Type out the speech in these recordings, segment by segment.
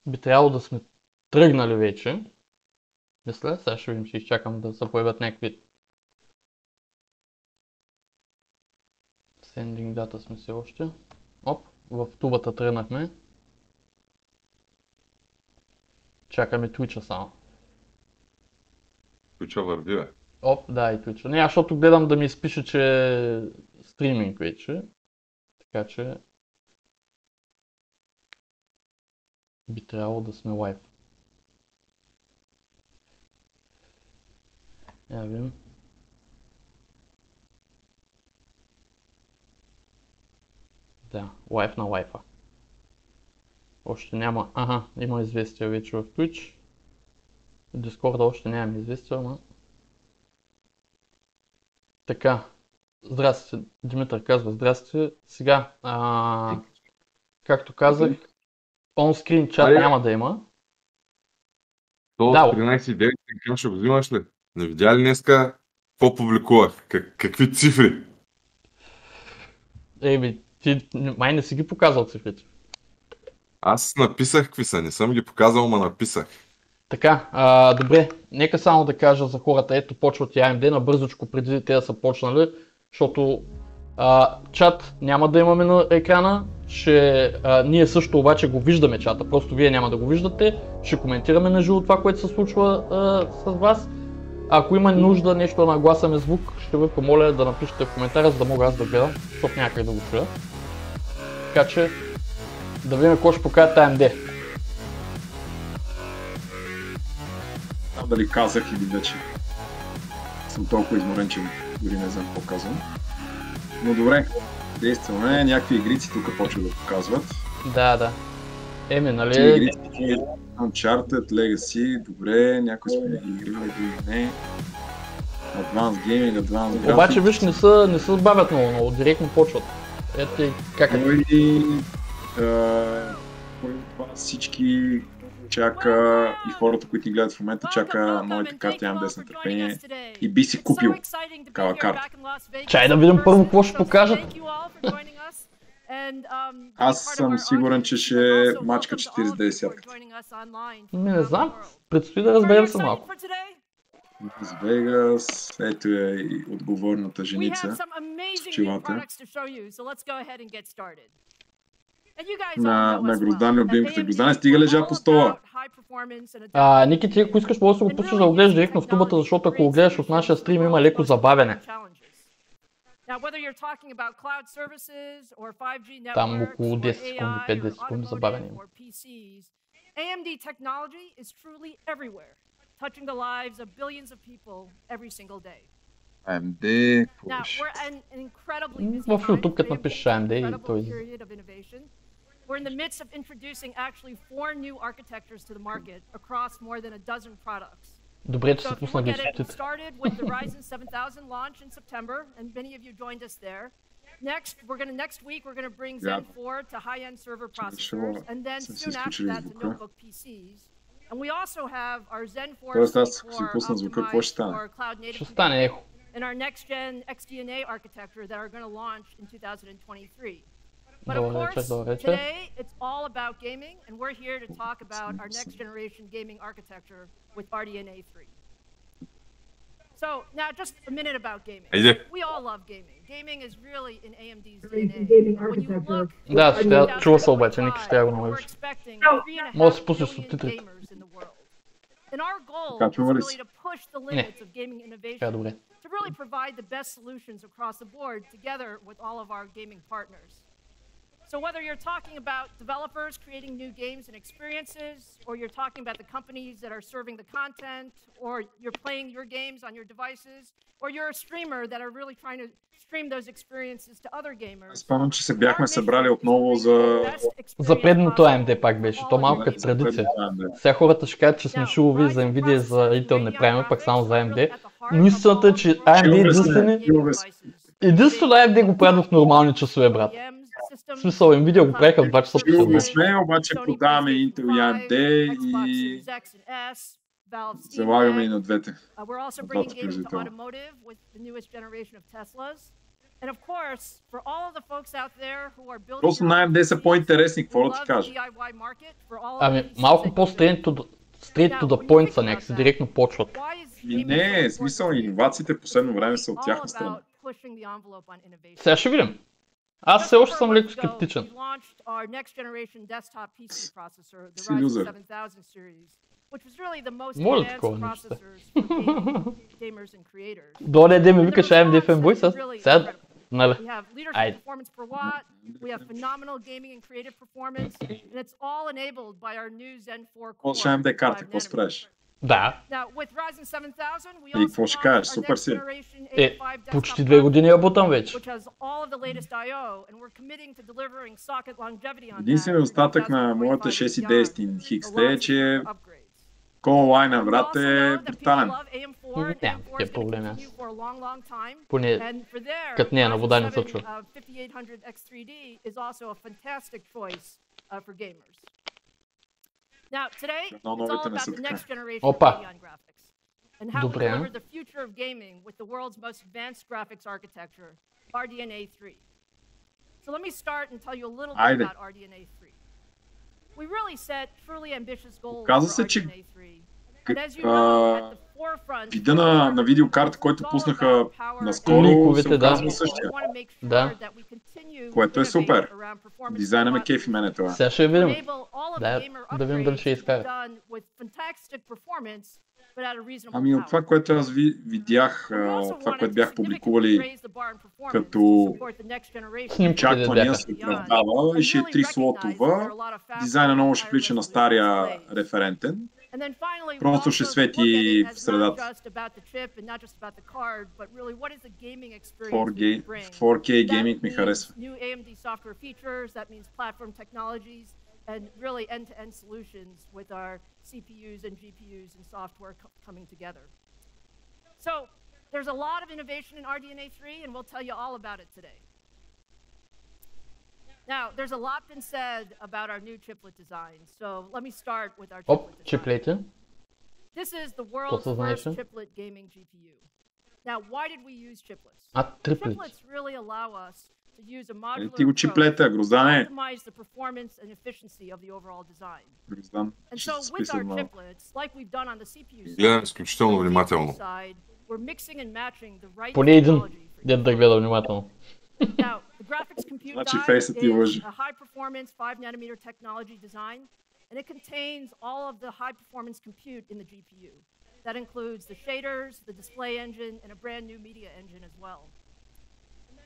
би трябвало да сме тръгнали вече. Мисля, сега ще видим, ще изчакам да се появят някакви sending data сме все още. Оп, в тубата тръгнахме. Чакаме Twitch-а само. Twitch-а върви, бе. Оп, да, и Twitch-а. Не, аз защото гледам да ми изпише, че е стриминг вече. Така че би трябвало да сме лайв. Я видим. Да, лайв на лайфа. Още няма. Ага, има известия вече в Twitch. В Discord още нямам известия, но... Така. Здрасти, Димитър казва здрасти. Сега, както казах, онскрин чат няма да има. То Да, 13.9 ще го взимаш ли? Не видя ли днеска какво публикувах? Какви цифри? ти май не си ги показал цифрите. Аз написах какви са, не съм ги показал, ма написах. Така, добре, нека само да кажа за хората, ето почват и AMD набързочко преди те да са почнали, защото чат няма да имаме на екрана, ние също обаче го виждаме чата, просто вие няма да го виждате, ще коментираме на живо това, което се случва с вас. Ако има нужда нещо да нагласаме звук, ще ви помоля да напишете в коментаря, за да мога аз да гледам, защото някак да го чуя. Така че да видим какво ще покажат AMD. Знам дали казах или вече съм толкова изморен, че дори не знам какво казвам. Но добре, действаме, някакви игрици тук почват да показват. Да. Нали... Игрици, Uncharted, Legacy, добре, някои сме ги играли, други не. Advanced Gaming, Advanced Graphics. Обаче виж, не се бавят много, директно почват. Ето и как е. Това всички чака и хората, които ни гледат в момента, чака новите карти AMD с нетърпение и би си купил такава карта. Чай да видим първо какво ще покажат. Аз съм сигурен, че ще мачка 40-90. Не знам, предстои да разберем се малко. Лас Вегас, ето е и отговорната женица с очилата. На Гроздан любимката. Гроздан стига лежа по стола. Ники, ти ако искаш, може да се го пуснеш да го гледаш директно в тубата, защото ако го гледаш от нашия стрим има леко забавяне. Там около 10 секунди, 5-10 секунди забавяне има. AMD technology is truly everywhere, touching the lives of billions of people every single day. AMD, Now, we're an incredibly busy В YouTube като напишеш AMD и той We're in the midst of introducing actually 4 new architectures to the market across more than a dozen products. Добре, че се пусна ги It started with the Ryzen 7000 launch in September, and many of you joined us there. Next week we're going to bring Zen 4 to high-end server processors, and then soon after that to notebook PCs. And we also have our Zen 4 optimized for cloud native and our next-gen XDNA architecture that are going to launch in 2023. But of course, today it's all about gaming, and we're here to talk about our next-generation gaming architecture with RDNA3. So now, just a minute about gaming. We all love gaming. Gaming is really in AMD's DNA. When you look, чува се обаче, Ники ще я го намериш. Може да се пуснеш субтитрите. And our goal is really to push the limits of gaming innovation, to really provide the best solutions across the board together with all of our gaming partners. So whether you're talking about developers creating new games and experiences, or you're talking about the companies that are serving the content, or you're playing your games on your devices, or you're a streamer that are really trying to stream those experiences to other gamers. Спомням, че се бяхме събрали отново за предното AMD пак беше, то малко като традиция. Сега хората ще кажат, че сме шилови за Nvidia и за Intel не правим, пак само за AMD. Но истината е, че AMD единствено AMD го правят в нормални часове, брат. В смисъл, Nvidia го правиха в 2 часа по не сме, обаче подаваме Intel и AMD и залагаме и на двете. Просто на AMD са по-интересни, какво да ти кажа? Ами, малко по-straight to the point са някакси, директно почват. И не, смисъл, иновациите в последно време са от тяхна страна. Сега ще видим. Аз все още съм леко скептичен. Си юзер. Може такова нещо. До не ми викаш AMD fanboy сега, нали? Айде. Какво ще AMD карта, какво спреш? Да. И какво ще кажеш? Супер си. Почти 2 години я бутам вече. Единственият остатък на моята 610 XT е, че коллайна, брат, е брутален. Нямам такива проблеми аз. Поне като нея на вода не се чува. Now, today, it's all about the next generation Опа. of Radeon graphics and how we deliver the future of gaming with the world's most advanced graphics architecture, RDNA3. So let me start and tell you a little bit about RDNA3. We really set truly ambitious goals for RDNA3. And as you know, at the forefront, вида на видеокарта, който пуснаха наскоро, се оказва същия. Да. Което е супер. Дизайна ме кефи мене това. Сега ще видим. Да видим дали ще изкарат. Ами от това, което аз видях, това, което бях публикували като очаквания, се оправдава и ще е 3 слотова. Дизайна много ще прилича на стария референтен. Просто ще свети в средата. 4K гейминг ми харесва. And really end-to-end solutions with our CPUs and GPUs and software coming together. So there's a lot of innovation in RDNA3 and we'll tell you all about it today. Now, there's a lot been said about our new chiplet design. So let me start with our chiplet design. This is the world's first chiplet gaming GPU. Now, why did we use chiplets? Chiplets really allow us to use a modular approach to optimize the performance and efficiency of the overall design. And so with our chiplets, like we've done on the CPU side, we're mixing and matching the right technology. Now, the graphics compute die is a high-performance 5nm technology design, and it contains all of the high-performance compute in the GPU. That includes the shaders, the display engine, and a brand new media engine as well.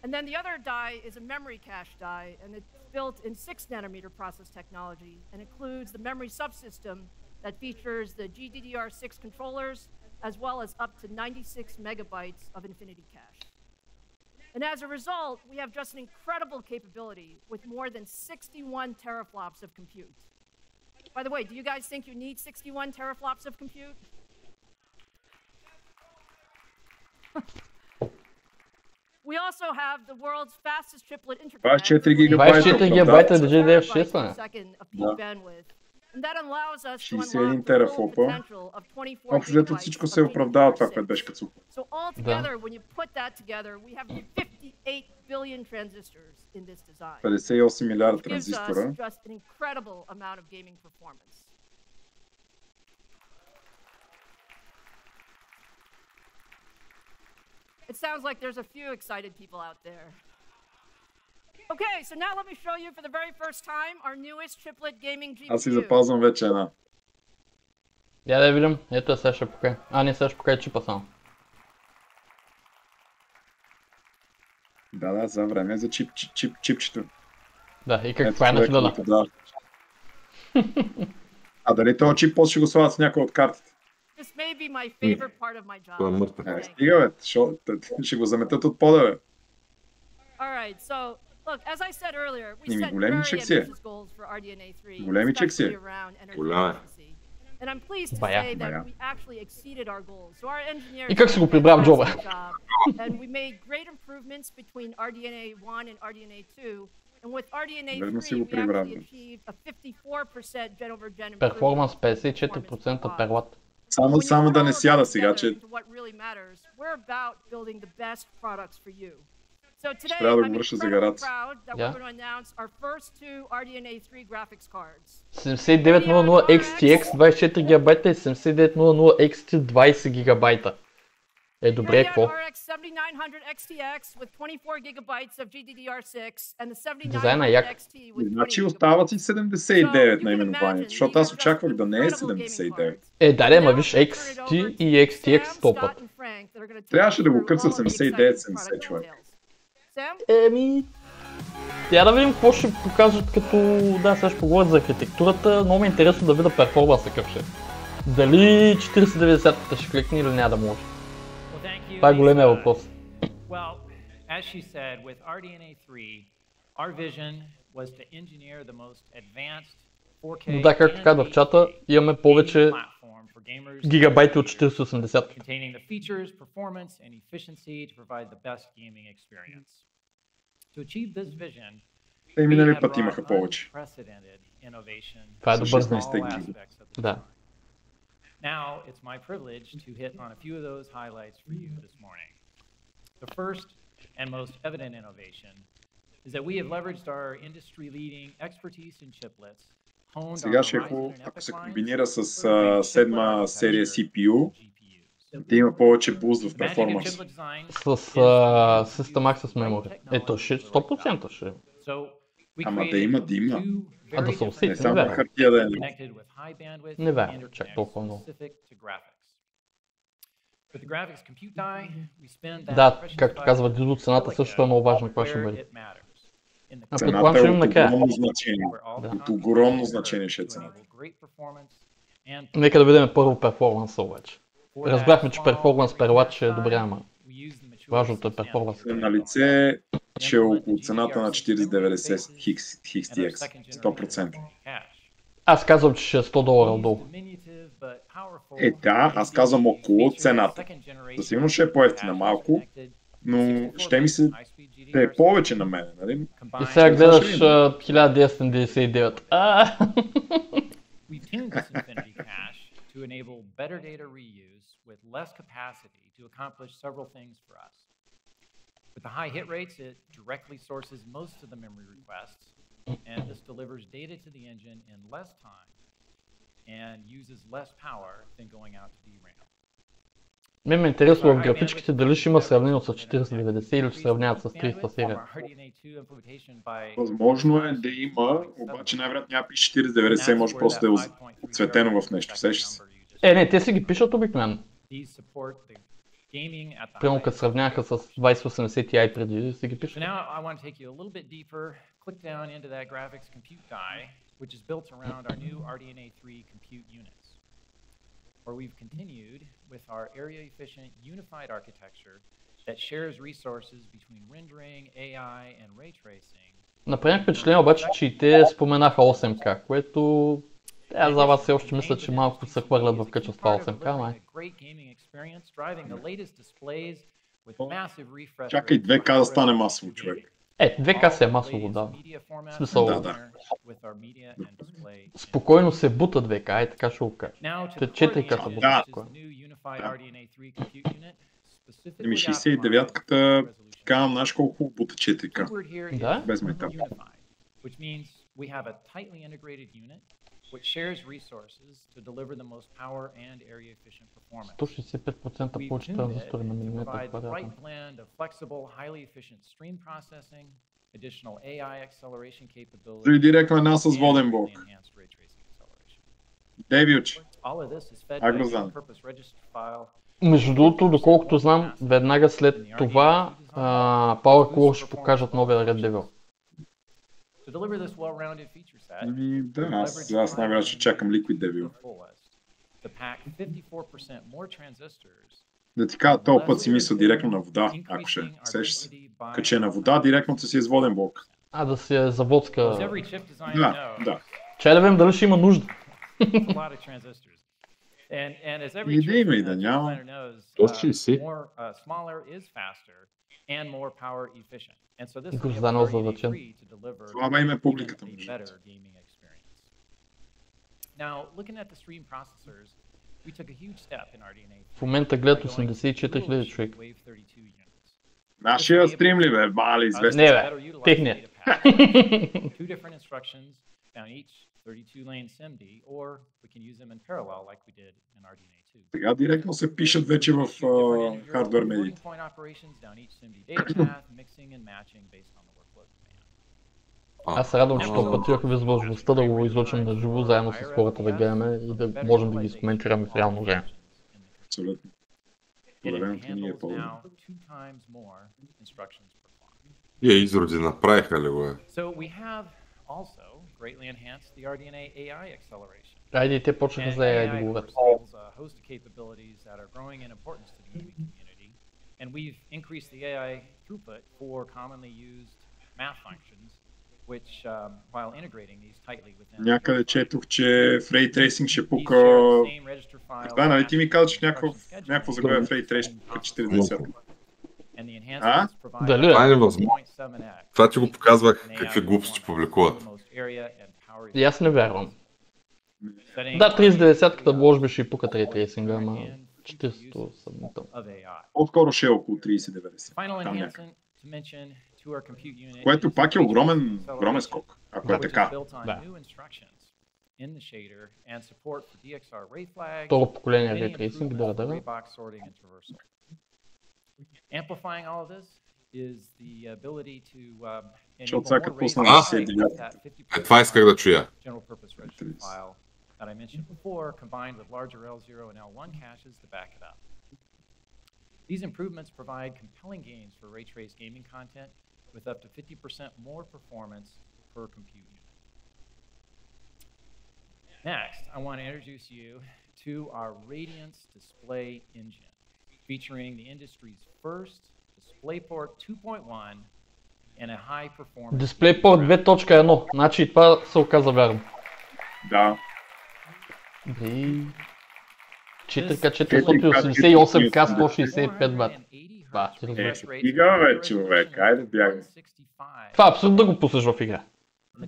And then the other die is a memory cache die, and it's built in 6nm process technology and includes the memory subsystem that features the GDDR6 controllers, as well as up to 96 megabytes of infinity cache. And as a result, we have just an incredible capability with more than 61 teraflops of compute. By the way, do you guys think you need 61 teraflops of compute? We also have the world's fastest chiplet interconnect. 24 гигабайта DDR6 of peak bandwidth. And that allows us to unlock the full potential of 24 gigabytes. So altogether, when you put that together, we have 58 billion transistors in this design. 58 милиарда транзистора. Which gives us just an incredible amount of gaming performance. It sounds like there's a few excited people out there. Okay, so now let me show you for the very first time our newest chiplet gaming GPU. Аз си запазвам вече една. Я да видим, ето сега ще покажа. Не сега ще покажа чипа само. Да, за време за чипчето. Да, и каква е на филана. А дали този чип после ще го слагат с някой от картите? This may be my favorite part of my job. Стига бе, ще го заметат от пода бе. Alright, so look, as I said earlier, we set very ambitious goals for RDNA3, especially around energy efficiency. And I'm pleased to say that we actually exceeded our goals. So our engineers did a job, and we made great improvements between RDNA1 and RDNA2. And with RDNA3, we actually achieved a 54% gen over gen improvement. Performance 54% per watt. Само да не сяда сега, че... We're about building the best products for you. So today, трябва да I'm го върша за incredibly гарация. proud that we're going to announce our first two RDNA3 graphics cards. 7900 XTX 24 гигабайта и 7900 XT 20 гигабайта. Е, добре, какво? RX 7900 XTX with 24 gigabytes of GDDR6 and the Дизайна як. 7900 XT with 20 Значи gigabytes. остават и 79 наименованието, защото аз очаквах да не е 79. Е, да, ма виж XT и XTX топът. Трябваше да го къса 79-70 човек. Еми... Тя да видим какво ще покажат като... Да, сега ще поговорят за архитектурата. Много ми е интересно да видя перформанса какъв ще. Дали 4090-та ще кликне или няма да може. Това е големия въпрос. Well, as she said, with RDNA3, our vision was to engineer the most advanced 4K Но да, както каза в чата, имаме повече гигабайти от 4080. containing the features, performance, and efficiency to provide the best gaming experience. To achieve this vision, Те минали път имаха повече. unprecedented innovation Това е С добър 16 знак. all гига. aspects of the Да. Now, it's my privilege to hit on a few of those highlights for you this morning. The first and most evident innovation is that we have leveraged our industry-leading expertise in chiplets, honed on Сега the ще Ryzen ако се EPIC комбинира с lines, седма серия CPU, GPUs. да има повече буст в The magic of перформанс. chiplet design С System Access Memory. Ето, ще 100% ще. So we Ама да created има. two А да very се different усети, Не само не на вярвам. хартия да е. connected with high bandwidth Не вярвам, чак interconnects толкова много. specific to graphics. With the graphics compute die, we spend that Да, precious както vital казва Дидо, цената също е много важна, каква ще where бъде. it matters. In the А Цената предполагам, че е имам от накрая. огромно значение. where all Да. the От огромно content значение to ще е цената. enable great performance and Нека да видим първо перформанса обаче. for that Разбрахме, че small перформанс per watt ще е size, добре, ама we use the mature важното е system перформанс. standard. На лице, че е около цената на 4090 XTX. 100%. Аз казвам, че ще е $100 отдолу. Е, да, аз казвам около цената. Със сигурност ще е по-евтина малко, но ще ми се да е повече на мен, нали? И сега гледаш 1999. We've tuned this Infinity cache to enable better data reuse with less capacity to accomplish several things for us. With the high hit rates, it directly sources most of the memory requests, and this delivers data to the engine in less time and uses less power than going out to DRAM. Мен ме интересува в графичките дали ще има сравнение с 4090 или ще сравняват с 300 серия. Възможно е да има, обаче най-вероятно няма пише 4090, може просто да е оцветено в нещо, сещаш се. Не, те си ги пишат обикновено. Примерно като сравняха с 2080 Ti преди, си ги пишат. Click down into that graphics compute die, which is built around our new RDNA3 compute units, where we've continued with our area-efficient unified architecture that shares resources between rendering, AI, and ray tracing. Направих впечатление обаче, че и те споменаха 8K, което за вас все още мисля, че малко се хвърлят в качество 8K, ама Чакай 2K да стане масово, човек. 2K се е масово, да. В смисъл, Да. спокойно се бута 2K, така ще го кажа. 4K се бута Да. спокойно. Еми 69-ката, казвам, знаеш колко хубаво бута 4K. Да? Без майтап. Which means we have a tightly integrated unit which shares resources to deliver the most power and area efficient performance. 165% повече транзистори на милиметър Provide the квадратен. right blend of flexible, highly efficient stream processing, additional AI acceleration capability, Дори директно една с воден блок. enhanced ray tracing acceleration. Дебюче. All of this is fed Как by го a знам? purpose register file. Между другото, доколкото знам, веднага след това PowerCore ще покажат новия Red Devil. To deliver this well-rounded feature set, Ами да, аз най-вероятно ще чакам Liquid Devil. to pack 54% more transistors, Да ти кажа, този път си мисля директно на вода, ако ще. Сеш се. Каче на вода, директно си е с воден блок. Да си е заводска. As every chip designer Да, knows, да. Чай да видим дали ще има нужда. a lot of transistors. And as every И да има, и chip да няма. designer knows, То ще си. smaller is faster and more power efficient. And so this Го enables знал RDNA3 задачен. to deliver Слаба им е even публиката, a между better другото. gaming experience. Now, looking at the stream processors, we took a huge step in RDNA3. В момента гледат 84 000 човека. Wave 32 units. Нашия стрим ли бе? Бали, известен. Не бе, техният. Two different instructions down each 32-lane SIMD, or we can use them in parallel like we did in RDNA2. Сега директно се пишат вече в хардвер медиите. Аз се радвам, че този път имах възможността да го излъчим на живо, заедно с хората да гледаме и да можем да ги изкоментираме в реално време. Абсолютно. Проверенето ни е по-добре. Изроди направиха ли го е? Айде и те почнаха за AI да говорят. And we've increased the AI throughput for commonly used math functions, which, while integrating these tightly within... Някъде четох, че в Ray Tracing ще пука... Да, нали ти ми каза, че някакво заглавие в Ray Tracing ще пука 40. А? Дали? Това е невъзможно. Това ти го показвах какви глупости публикуват. И аз не вярвам. Да, 3090-ката може би ще и пука Ray Tracing, ама 40 съмнително. По-скоро ще е около 3090. Което пак е огромен скок, ако е така. Да. Второ поколение Ray Tracing, да. Amplifying all of this is the ability to Защото сега като пусна да се това исках да чуя. That I mentioned before, combined with larger L0 and L1 caches to back it up. These improvements provide compelling gains for ray trace gaming content with up to 50% more performance per compute unit. Next, I want to introduce you to our Radiance display engine, featuring the industry's first DisplayPort 2.1 and a high performance DisplayPort 2.1, значи това се оказа вярно. Да. 4K 488K 165 бат. Стига бе, човек, айде бягай. Това е абсурдно да го пуснеш в игра. Да,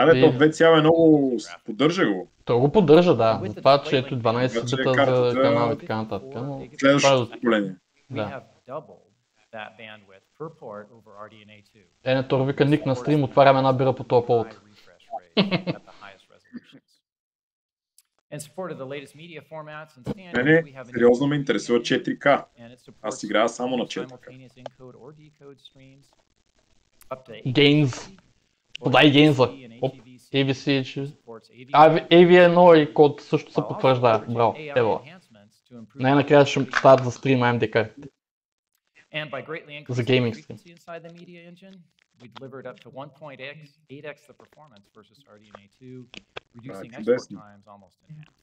бе, то 2 много поддържа го. Той го поддържа, да. За това, че ето 12 бита за канал и така нататък. Следващото поколение. Да. Енетор вика ник на стрим, отварям една бира по този повод. Не, сериозно ме интересува 4K. Аз играя само на 4K. Гейнз. Подай гейнза. AVC. AV1 и код също се потвърждава. Браво. Ево. Най-накрая ще стават за стрим AMD картите. За гейминг стрим. We delivered up to 1.8x the performance versus RDNA2, reducing export times almost in half.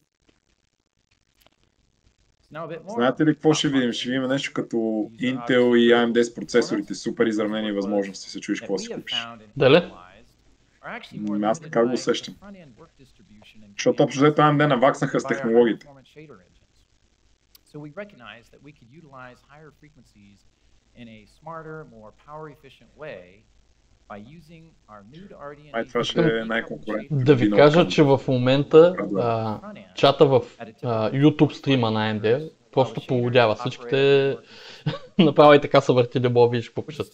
Знаете ли какво ще видим? Ще видим нещо като Intel и AMD с процесорите, супер изравнени възможности, се чуеш какво си купиш. Дали? Аз така го усещам. Защото общо взето AMD навакснаха с технологиите. So we recognized that we could utilize higher frequencies in a smarter, more power-efficient way by using our new RDNA. Това ще е най-конкурентно. Да ви кажа, че в момента чата в YouTube стрима на AMD просто полудява. Всичките направо и така са въртили боби и ще попишат.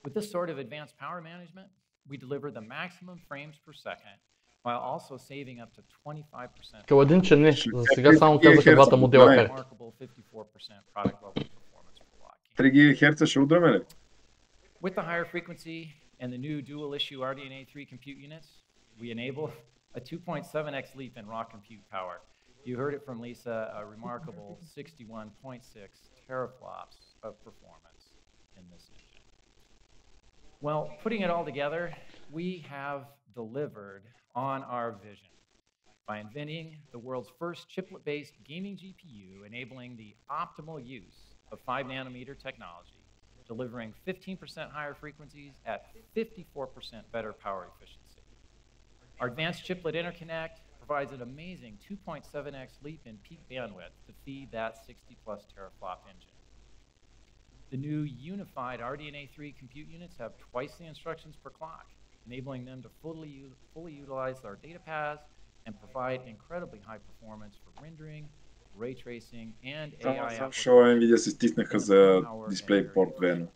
With this sort of advanced power management, we deliver the maximum frames per second while also saving up to 25%. Каладин, че не. За сега само казаха двата модела карти. 3 ГГц ще удраме ли? With the higher frequency and the new dual issue RDNA3 compute units, we enable a 2.7x leap in raw compute power. You heard it from Lisa, a remarkable 61.6 teraflops of performance in this engine. Well, putting it all together, we have delivered on our vision by inventing the world's first chiplet-based gaming GPU, enabling the optimal use of 5nm technology, delivering 15% higher frequencies at 54% better power efficiency. Our advanced chiplet interconnect provides an amazing 2.7x leap in peak bandwidth to feed that 60+ teraflop engine. The new unified RDNA3 compute units have twice the instructions per clock, enabling them to fully utilize our data paths and provide incredibly high performance for rendering, ray tracing, and AI Само applications. защо Nvidia се стиснаха за DisplayPort 2.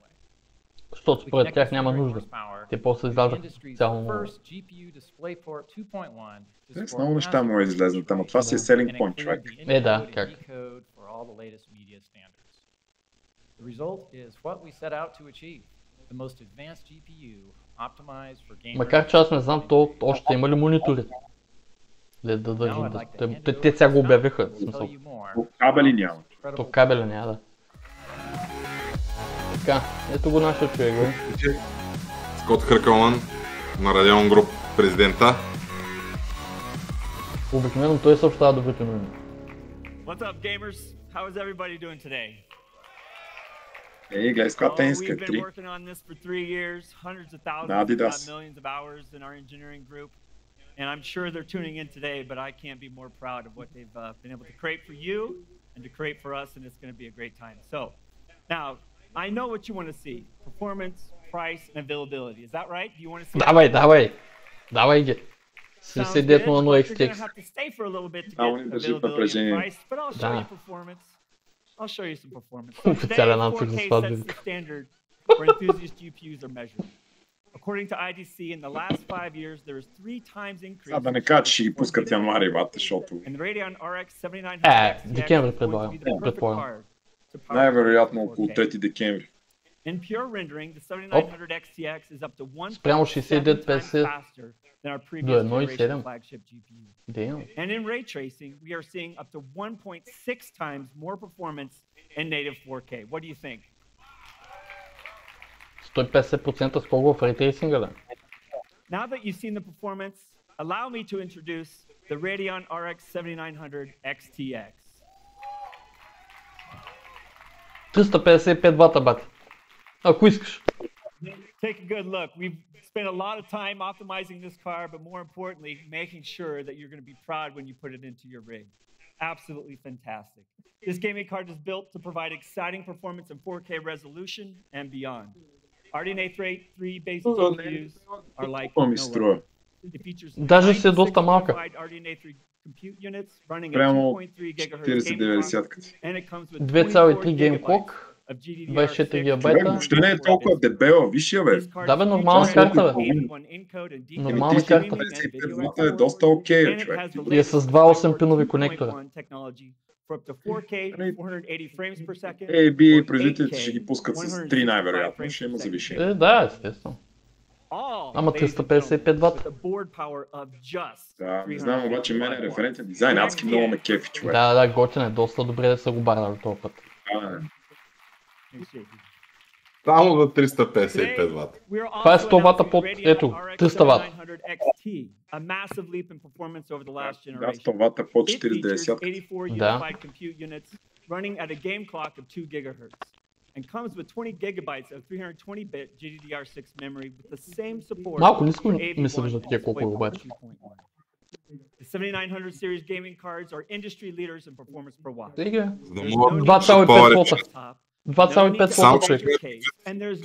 Защото според тях няма нужда. Те после излязаха цяло ново. С много неща може да излезнат, ама това си е selling point, човек. Да, как? The result is what we set out to achieve. The most advanced GPU optimized for gamers. Макар че аз не знам, то още има ли монитори? Те сега го обявиха, в смисъл. Кабели няма. То кабели няма, да. Така, ето го нашия човек, бе. Скот Хъркълман на Radeon Group президента. Обикновено той съобщава добрите новини. What's up, gamers? How is everybody doing today? Гледай с каква тениска, We've been 3. working on this for 3 years, hundreds of thousands, if Adidas. not millions of hours in our engineering group. And I'm sure they're tuning in today, but I can't be more proud of what they've been able to create for you and to create for us, and it's going to be a great time. So, now, I know what you want to see. Performance, price, and availability. Is that right? Do you want to see Давай ги. 79 на 0 XTX. But I'll show you performance. I'll show you some performance. Официален анцук за сватбите. Where enthusiast GPUs are measured. According to IDC, in the last 5 years, there is 3 times increase. Да не кажа, че ще ги пускат януари, бата, защото... And the Radeon RX 7900 декември предполагам. Най-вероятно около 3 декември. In pure rendering, the 7900 XTX is up to 1.7 Спрямо 6950 faster than our previous generation flagship GPU. And in ray tracing, we are seeing up to 1.6 times more performance in native 4K. What do you think? 150% скоро в рейтрейсинга, да. Now that you've seen the performance, allow me to introduce the Radeon RX 7900 XTX. 355 вата, бати. Ако искаш. Take a good look. We've spent a lot of time optimizing this car, but more importantly, making sure that you're going to be proud when you put it into your rig. Absolutely fantastic. This gaming card is built to provide exciting performance in 4K resolution and beyond. RDNA3 based GPUs are like no other. It features Даже си е доста малка. RDNA3 compute units running at Прямо 2.3 GHz 4090-ката. and it comes with 2,3 геймклок, 24 гигабайта. Въобще не е толкова дебела, виж я, бе. Да, бе, нормална карта, бе. Нормална карта. 55 вата е доста окей, човек. И е с 2.8 пинови конектора. Производителите ще ги пускат с 3 най-вероятно, ще има завишение. Да, естествено. Ама 355 вата. Да, не знам, обаче мен е референтен дизайн, адски много ме кефи, човек. Да, готин е, доста добре да са го барнали този път. Само за 355 вата. Това е 100 вата под, ето, 300 вата. Да, 100 вата под 4090. Да. And comes with 20 gigabytes of 320-bit GDDR6 memory with the same support. Малко ниско ми се вижда такива колко обаче. The 7900 series gaming cards are industry leaders in performance per watt. 2,5 вота. 2,5 вота, човек.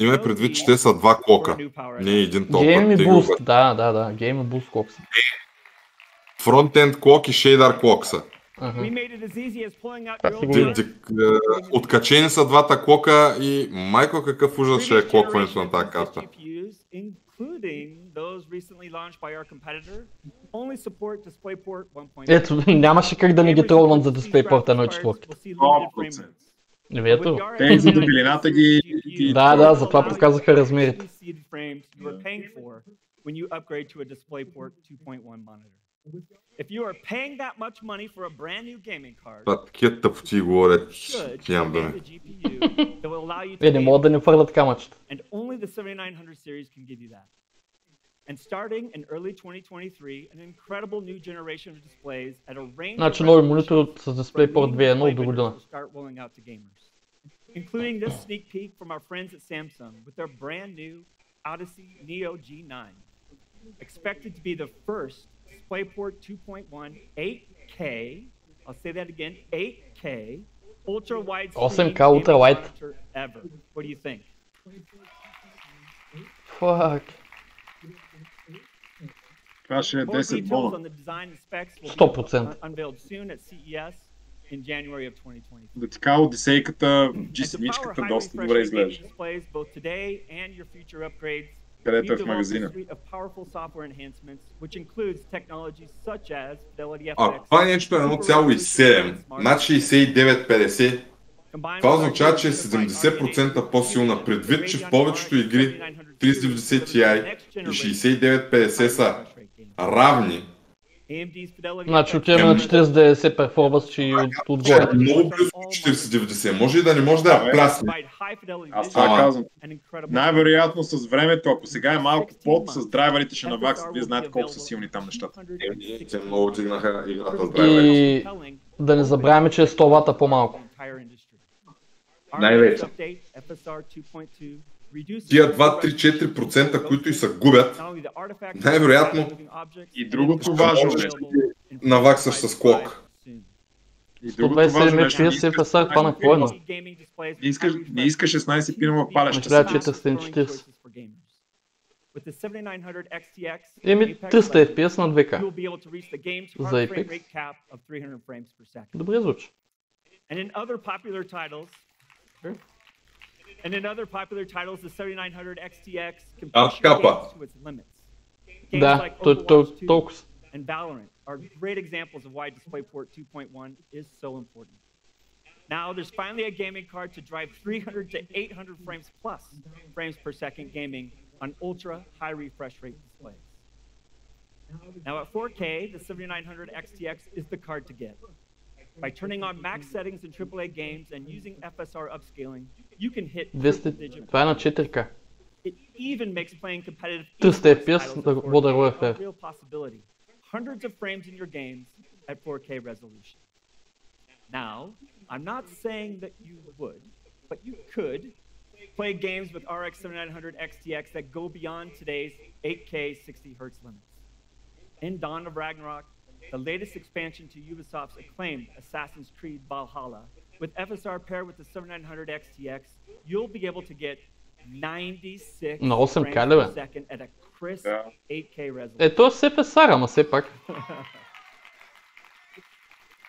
Има предвид, че те са 2 клока, не един толкова. Game и Boost, да, Game и Boost клок са. Фронтенд клок и шейдър клок са. Откачени са двата клока и майко какъв ужас ще е клокването на тази карта. Ето, нямаше как да не ги тролвам за DisplayPort 1.4. Ето. Те за дебелината ги... Да, затова показаха размерите. If you are paying that much money for a brand new gaming card, такива тъпоти говорят, нямам да ме. Не могат да не фърлят камъчета. And only the 7900 series can give you that. And starting in early 2023, an incredible new generation of displays at a range Значи нови монитори с DisplayPort 2.1 до година. Including this sneak peek from our friends at Samsung with their brand new Odyssey Neo G9. Expected to be the first DisplayPort 2.1 8K, I'll say that again, 8K, ultra-wide 8K ultra-wide ever. What do you think? Fuck. Това ще е 10 бона. 100%. Да ти кажа, Одисейката, G7-чката доста добре изглежда. Където е в магазина. А това нещо е 1,7 над 69-50. Това означава, че е 70% по-силна, предвид, че в повечето игри 3090 Ti и 6950 са равни. Значи отиваме на 4090 перформанс, че и отгоре. Много близо до 4090, може и да не може да я плясне. Аз това казвам. Най-вероятно с времето, ако сега е малко под, с драйверите ще наваксат. Вие знаете колко са силни там нещата. Те много тигнаха играта с драйверите. И да не забравяме, че е 100 вата по-малко. Най-вече. Тия 2-3-4%, които и се губят, най-вероятно и другото важно нещо. Наваксаш с клок. И другото важно нещо. Не иска 16 пинова палеща. Трябва 440. Еми 300 FPS на 2K. За Apex. Добре звучи. And in other popular titles, the 7900 XTX can Ah, push your games to its limits. Games Да, like Overwatch 2 толкова. and Valorant are great examples of why DisplayPort 2.1 is so important. Now, there's finally a gaming card to drive 300 to 800 frames plus frames per second gaming on ultra high refresh rate displays. Now at 4K, the 7900 XTX is the card to get. By turning on max settings in AAA games and using FSR upscaling, you can hit 200, това е на 4K. It even makes playing competitive 300 FPS да вода RFR. real possibility. Hundreds of frames in your games at 4K resolution. Now, I'm not saying that you would, but you could play games with RX 7900 XTX that go beyond today's 8K 60Hz limits. In Dawn of Ragnarok, the latest expansion to Ubisoft's acclaimed Assassin's Creed Valhalla, with FSR paired with the 7900 XTX, you'll be able to get 96 На 8K frames ли, per бе? second at a crisp 8K resolution. Е, то е с FSR, ама все пак.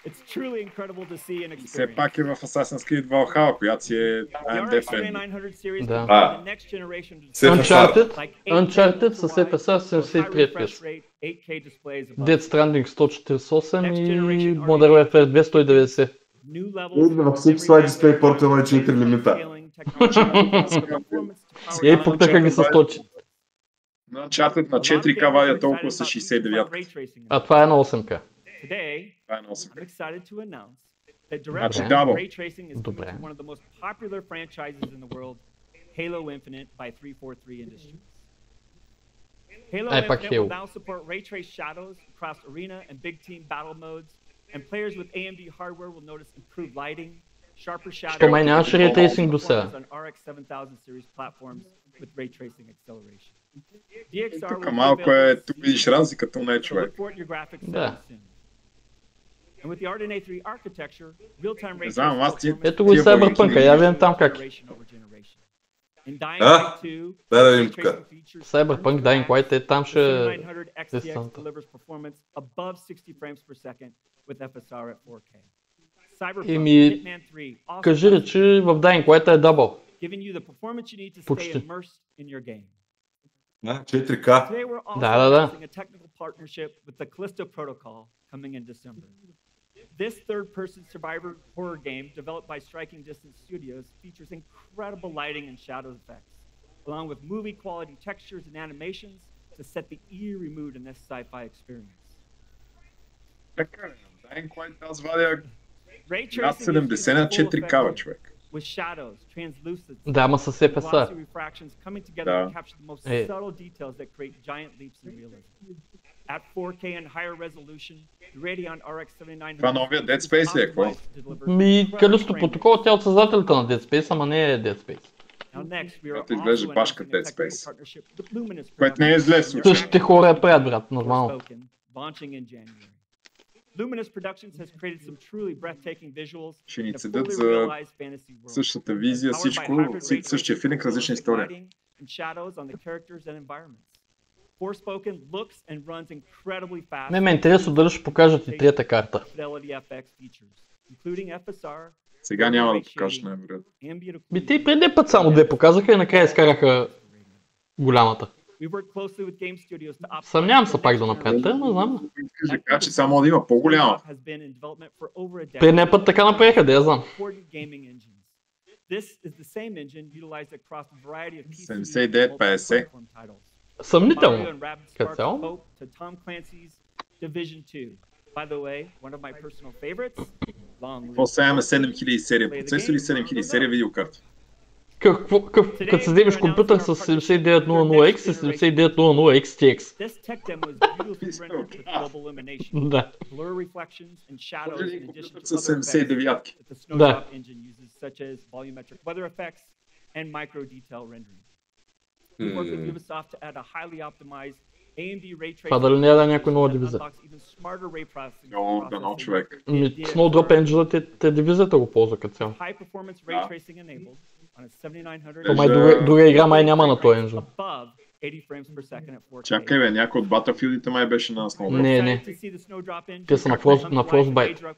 It's truly incredible to see and Все experience. пак е в Assassin's Creed Valhalla, която си е The AMD RX friendly. 7900 series Да. can be the next generation of Uncharted, like Uncharted с FSR high 73 refresh FPS. rate, 8K displays above. Dead Stranding 148 и Modern Warfare 290. New levels На всички слайд дисплей порта 1.4 лимита. Ей, пукнаха ги с 100. На Uncharted на 4K вадя толкова с 69. А това е на 8K. Today, Това е на 8K. I'm excited to announce that Значи direct дабл. ray tracing is coming Добре. to one of the most popular franchises in the world, Halo Infinite by 343 Industries. Halo Ай, пак Infinite will Halo. now support ray trace shadows across arena and big team battle modes, and players with AMD hardware will notice improved lighting, sharper shadows, Що май нямаше and ray tracing до performance сега? on RX 7000 series platforms with ray tracing acceleration. DXR Тук will be малко available е, to тук see видиш разликата, не е so човек. look for your graphics Да. settings soon. And with the RDNA3 architecture, real-time ray Не знам, аз ти... Ето го и Cyberpunk, я видим там как. In Dying А? Light 2, Дай да видим ray тук. tracing features Cyberpunk, Dying Light, е там ще... 7900 XTX Десанта. delivers performance above 60 frames per second with FSR at 4K. Cyberpunk, Еми, Hitman 3, also кажи ли, че в Dying Light е дабъл. giving you the performance you need to stay Почти. immersed in your game. На 4K. Today we're also Да, да, да. announcing a technical partnership with the Callisto Protocol coming in December. This third-person survivor horror game developed by Striking Distance Studios features incredible lighting and shadow effects, along with movie-quality textures and animations to set the eerie mood in this sci-fi experience. Така, Dying Light аз вадя Ray над tracing 70 на 4K, човек. with shadows, translucence, Да, ама с and FSR. glossy refractions coming together Да. to capture the most Е. subtle details that create giant leaps in realism. At 4K and higher resolution, the Radeon RX 7900 Това новия Dead Space ли е, какво? Ми, Callisto Protocol, тя от създателите на Dead Space, ама не е Dead Space. Която изглежда башка Dead Space. Което Което не е зле, случай. Същите хора я правят, брат, нормално. Luminous Productions has created some truly breathtaking visuals Ще ни in a цедят fully за realized fantasy world. същата визия, всичко, същия филинг, различна история. And shadows on the characters and environments. Forspoken looks and runs incredibly fast. Ме е интересно дали ще покажат и трета карта. Сега няма да покажат най-вероятно. Те и преди път само две показаха и накрая изкараха голямата. Съмнявам се пак да направят, не знам. Кажа, че само да има по-голяма. Предния път така направиха, да я знам. 79-50. Съмнително. Като цяло. Какво сега имаме 7000 серия процесор и 7000 серия видеокарта? Като се вземеш компютър с 7900X и 7900XTX. Да. С 79-ки. Да. Това дали не е да някой нова дивизия? Нов човек. Snowdrop Engine те дивизията го ползва като цяло. Друга игра май няма на този енджин. Чакай бе, някой от Battlefield-ите май беше на Snowdrop. Не. Те са на Frostbite.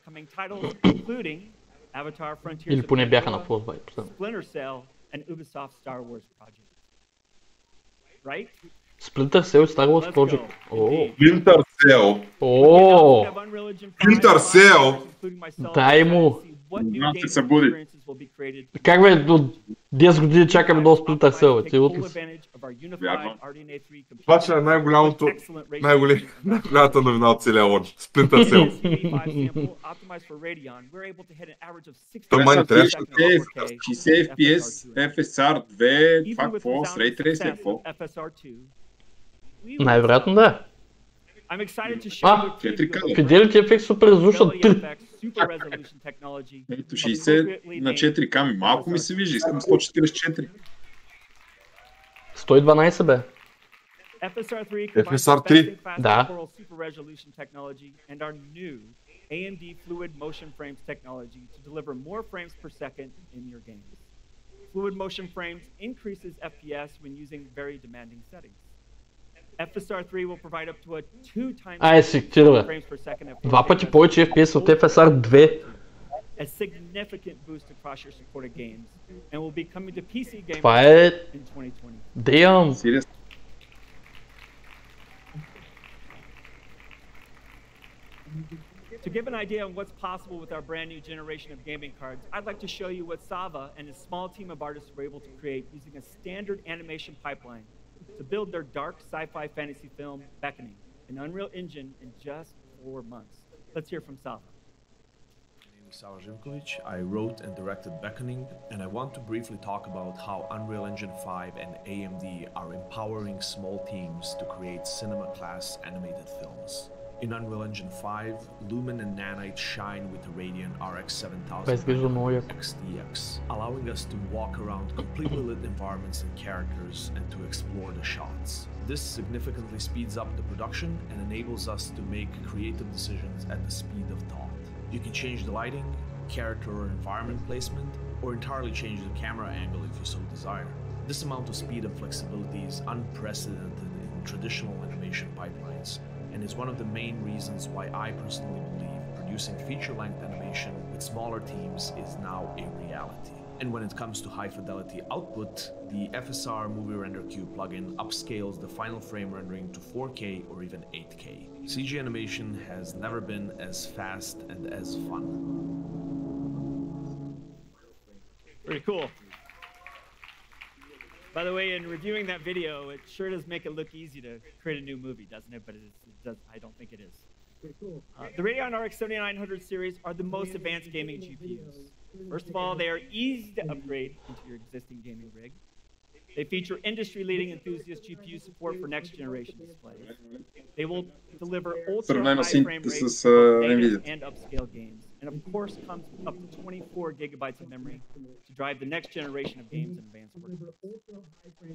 Или поне бяха на Frostbite. Splinter Cell и Star Wars Project. Splinter Cell. Splinter Cell. Дай му. Ти се буди. Как бе, до 10 години чакаме до Splinter Cell, бе, ти лут ли си? Вярно. Това че е най-голямата новина от целия лънч. Splinter Cell. Тъмай не трябваше. 60 FPS, FSR 2, това какво? С Ray Tracing, какво? Най-вероятно да. Fidelity FX Super Resolution 3. Ето 60 на 4K ми малко ми се вижда, искам 144. 112 бе. FSR 3. Да. AMD Fluid Motion Frames technology to deliver more frames per second in your games. Fluid Motion Frames increases FPS when using very demanding settings. FSR 3 will provide up to a 2 times frames per second at 4K. Два пъти повече FPS от FSR 2. A significant boost across your supported games and will be coming to PC games Това е... in 2020. Damn. To give an idea on what's possible with our brand new generation of gaming cards, I'd like to show you what Sava and his small team of artists were able to create using a standard animation pipeline to build their dark sci-fi fantasy film, Beckoning, in Unreal Engine in just 4 months. Let's hear from Sava. I wrote and directed Beckoning, and I want to briefly talk about how Unreal Engine 5 and AMD are empowering small teams to create cinema-class animated films. In Unreal Engine 5, Lumen and Nanite shine with the Radeon RX 7000 XTX, allowing us to walk around completely lit environments and characters and to explore the shots. This significantly speeds up the production and enables us to make creative decisions at the speed of thought. You can change the lighting, character or environment placement, or entirely change the camera angle if you so desire. This amount of speed and flexibility is unprecedented in traditional animation pipelines, and is one of the main reasons why I personally believe producing feature-length animation with smaller teams is now a reality. And when it comes to high-fidelity output, the FSR Movie Render Queue plugin upscales the final frame rendering to 4K or even 8K. CG animation has never been as fast and as fun. Very cool. By the way, in reviewing that video, it sure does make it look easy to create a new movie, doesn't it? But I don't think it is. The Radeon RX 7900 series are the most advanced gaming GPUs. First of all, they are easy to upgrade into your existing gaming rig. They feature industry-leading enthusiast GPU support for next-generation displays. They will deliver ultra-high frame rates and upscale games. And of course, comes with up to 24 gigabytes of memory to drive the next generation of games and advanced workloads.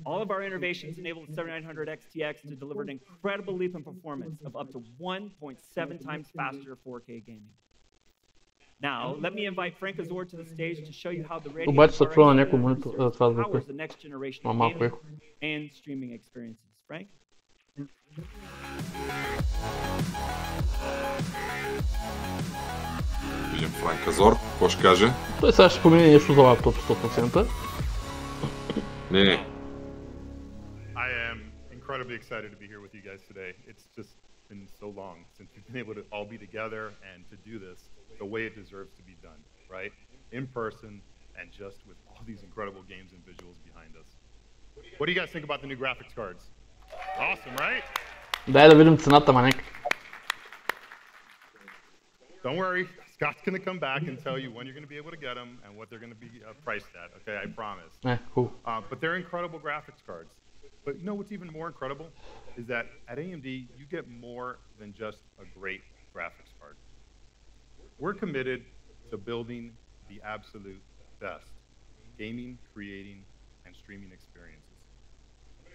All of our innovations enable the 7900 XTX to deliver an incredible leap in performance of up to 1.7 times faster 4K gaming. Now, let me invite Frank Azor to the stage to show you how the Radeon RX powers the next generation of gaming and streaming experiences. Frank? Виждам Франк Азор, какво ще каже? Той сега ще спомени нещо за лаптоп 100%. Не. I am incredibly excited to be here with you guys today. It's just been so long since we've been able to all be together and to do this the way it deserves to be done, right? In person and just with all these incredible games and visuals behind us. What do you guys think about the new graphics cards? Awesome, right? Дай да видим цената, маняк. Don't worry, Scott's going to come back and tell you when you're going to be able to get them and what they're going to be priced at, okay? I promise. Cool. But they're incredible graphics cards. But you know what's even more incredible is that at AMD, you get more than just a great graphics card. We're committed to building the absolute best gaming, creating, and streaming experiences.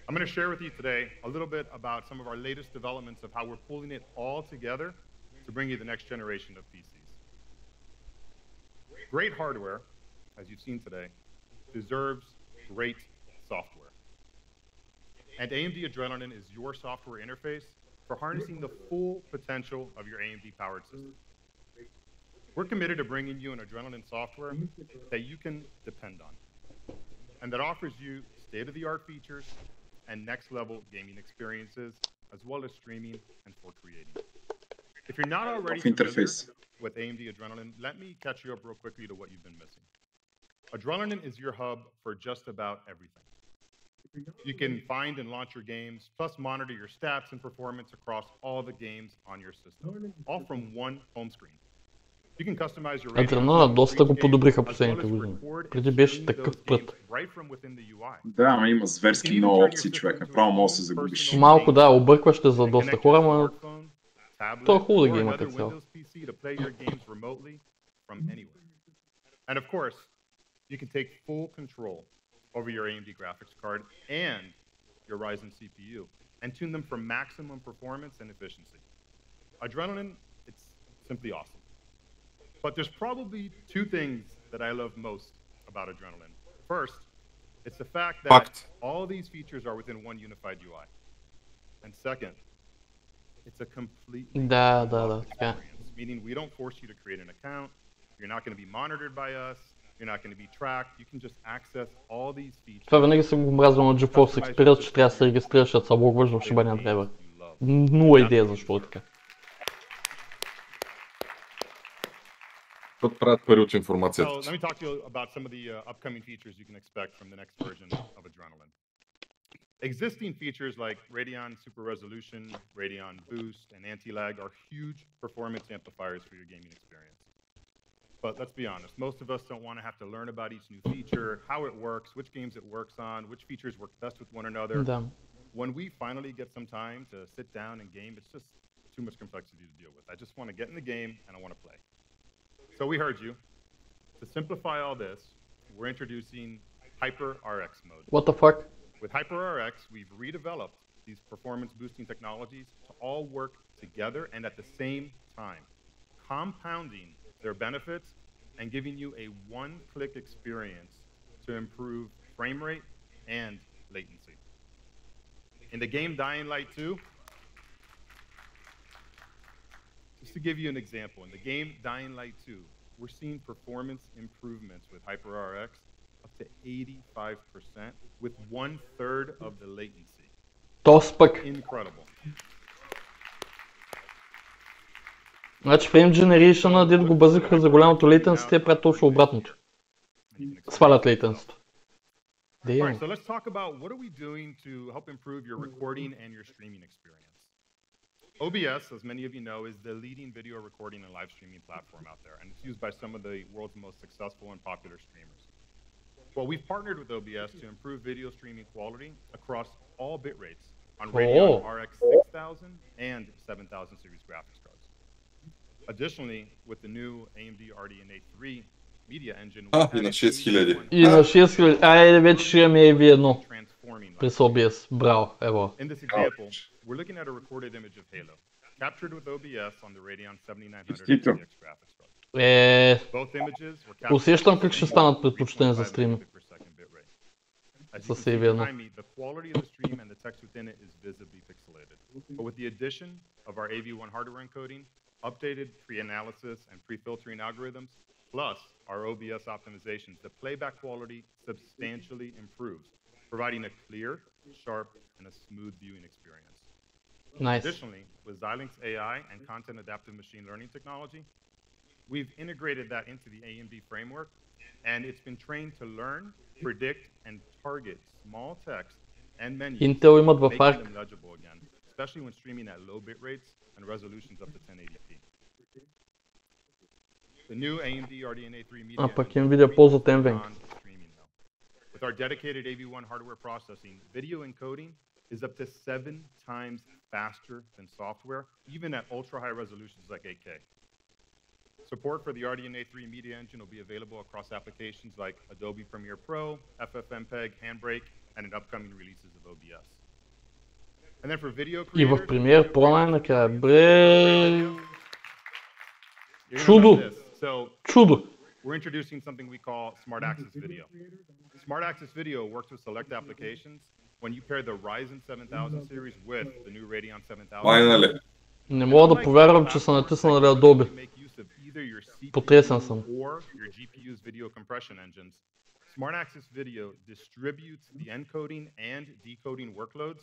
I'm going to share with you today a little bit about some of our latest developments of how we're pulling it all together to bring you the next generation of PCs. Great hardware, as you've seen today, deserves great software. And AMD Adrenalin is your software interface for harnessing the full potential of your AMD-powered system. We're committed to bringing you an Adrenalin software that you can depend on, and that offers you state-of-the-art features and next-level gaming experiences, as well as streaming and for creating. If you're not already familiar with AMD Adrenalin, let me catch you up real quickly to what you've been missing. Adrenalin is your hub for just about everything. You can find and launch your games, plus monitor your stats and performance across all the games on your system, all from one home screen. You can customize your Adrenalin доста го подобриха последните години. Преди беше такъв прът. Да, ама има зверски много опции, човек. Направо може да се загубиш. Малко да, объркваще за доста хора, но то е хубаво да ги имате цяло. And of course, you can take full control over your AMD graphics card and your Ryzen CPU and tune them for maximum performance and efficiency. Adrenalin, it's simply awesome. But there's probably two things that I love most about Adrenalin. First, it's the fact that all these features are within one unified UI. And second, it's a completely experience, meaning we don't force you to create an account. You're not going to be monitored by us. You're not going to be tracked. You can just access all these features. Това винаги съм го мразил на GeForce Experience, че трябва да се регистрираш, защото се логваш в шибания драйвер. Нула идея защо е така. Какво правят пари от информацията? So let me talk to you about some of the upcoming features you can expect from the next version of Adrenalin. Existing features like Radeon Super Resolution, Radeon Boost, and Anti-Lag are huge performance amplifiers for your gaming experience. But let's be honest, most of us don't want to have to learn about each new feature, how it works, which games it works on, which features work best with one another. When we finally get some time to sit down and game, it's just too much complexity to deal with. I just want to get in the game and I want to play. So we heard you. To simplify all this, we're introducing Hyper RX mode. What the fuck? With Hyper RX, we've redeveloped these performance boosting technologies to all work together and at the same time, compounding their benefits and giving you a one-click experience to improve frame rate and latency. In the game Dying Light 2, just to give you an example, in the game Dying Light 2, we're seeing performance improvements with Hyper RX up to 85% with 1/3 of the latency. Incredible. Значи Frame Generation, дето го базикаха за голямото latency, те правят точно обратното. Свалят latency. Alright, so let's talk about what are we doing to help improve your recording and your streaming experience. OBS, as many of you know, is the leading video recording and live streaming platform out there, and it's used by some of the world's most successful and popular streamers. Well, we've partnered with OBS to improve video streaming quality across all bit rates on Radeon RX 6000 and 7000 series graphics cards. Additionally, with the new AMD RDNA3 media engine, и на 6000. И на 6000. Айде вече ще имаме AV1 през OBS. Браво, ево. In this example, we're looking at a recorded image of Halo, captured with OBS on the Radeon 7900 RTX graphics card. Both images were captured. Усещам как ще станат предпочитания за стрима. As you can see behind me, the quality of the stream and the text within it is visibly pixelated. But with the addition of our AV1 hardware encoding, updated pre-analysis and pre-filtering algorithms, plus our OBS optimizations, the playback quality substantially improves, providing a clear, sharp, and a smooth viewing experience. Nice. Additionally, with Xilinx AI and content adaptive machine learning technology, we've integrated that into the AMD framework, and it's been trained to learn, predict, and target small text and menus, Intel имат в making ARC. them legible again, especially when streaming at low bit rates and resolutions up to 1080p. The new AMD RDNA3 media пък Nvidia ползват NVENC. With our dedicated AV1 hardware processing, video encoding is up to 7 times faster than software, even at ultra-high resolutions like 8K. Support for the RDNA3 media engine will be available across applications like Adobe Premiere Pro, FFmpeg, Handbrake, and in upcoming releases of OBS. And then for video И в creators, Premiere Pro най-накрая. Бре! Чудо! Чудо! We're introducing something we call Smart Access Video. Smart Access Video works with select applications when you pair the Ryzen 7000 series with the new Radeon 7000. Не мога да повярвам, че са натиснали Adobe. Потресен съм. Or your GPU's video compression engines. Smart Access Video distributes the encoding and decoding workloads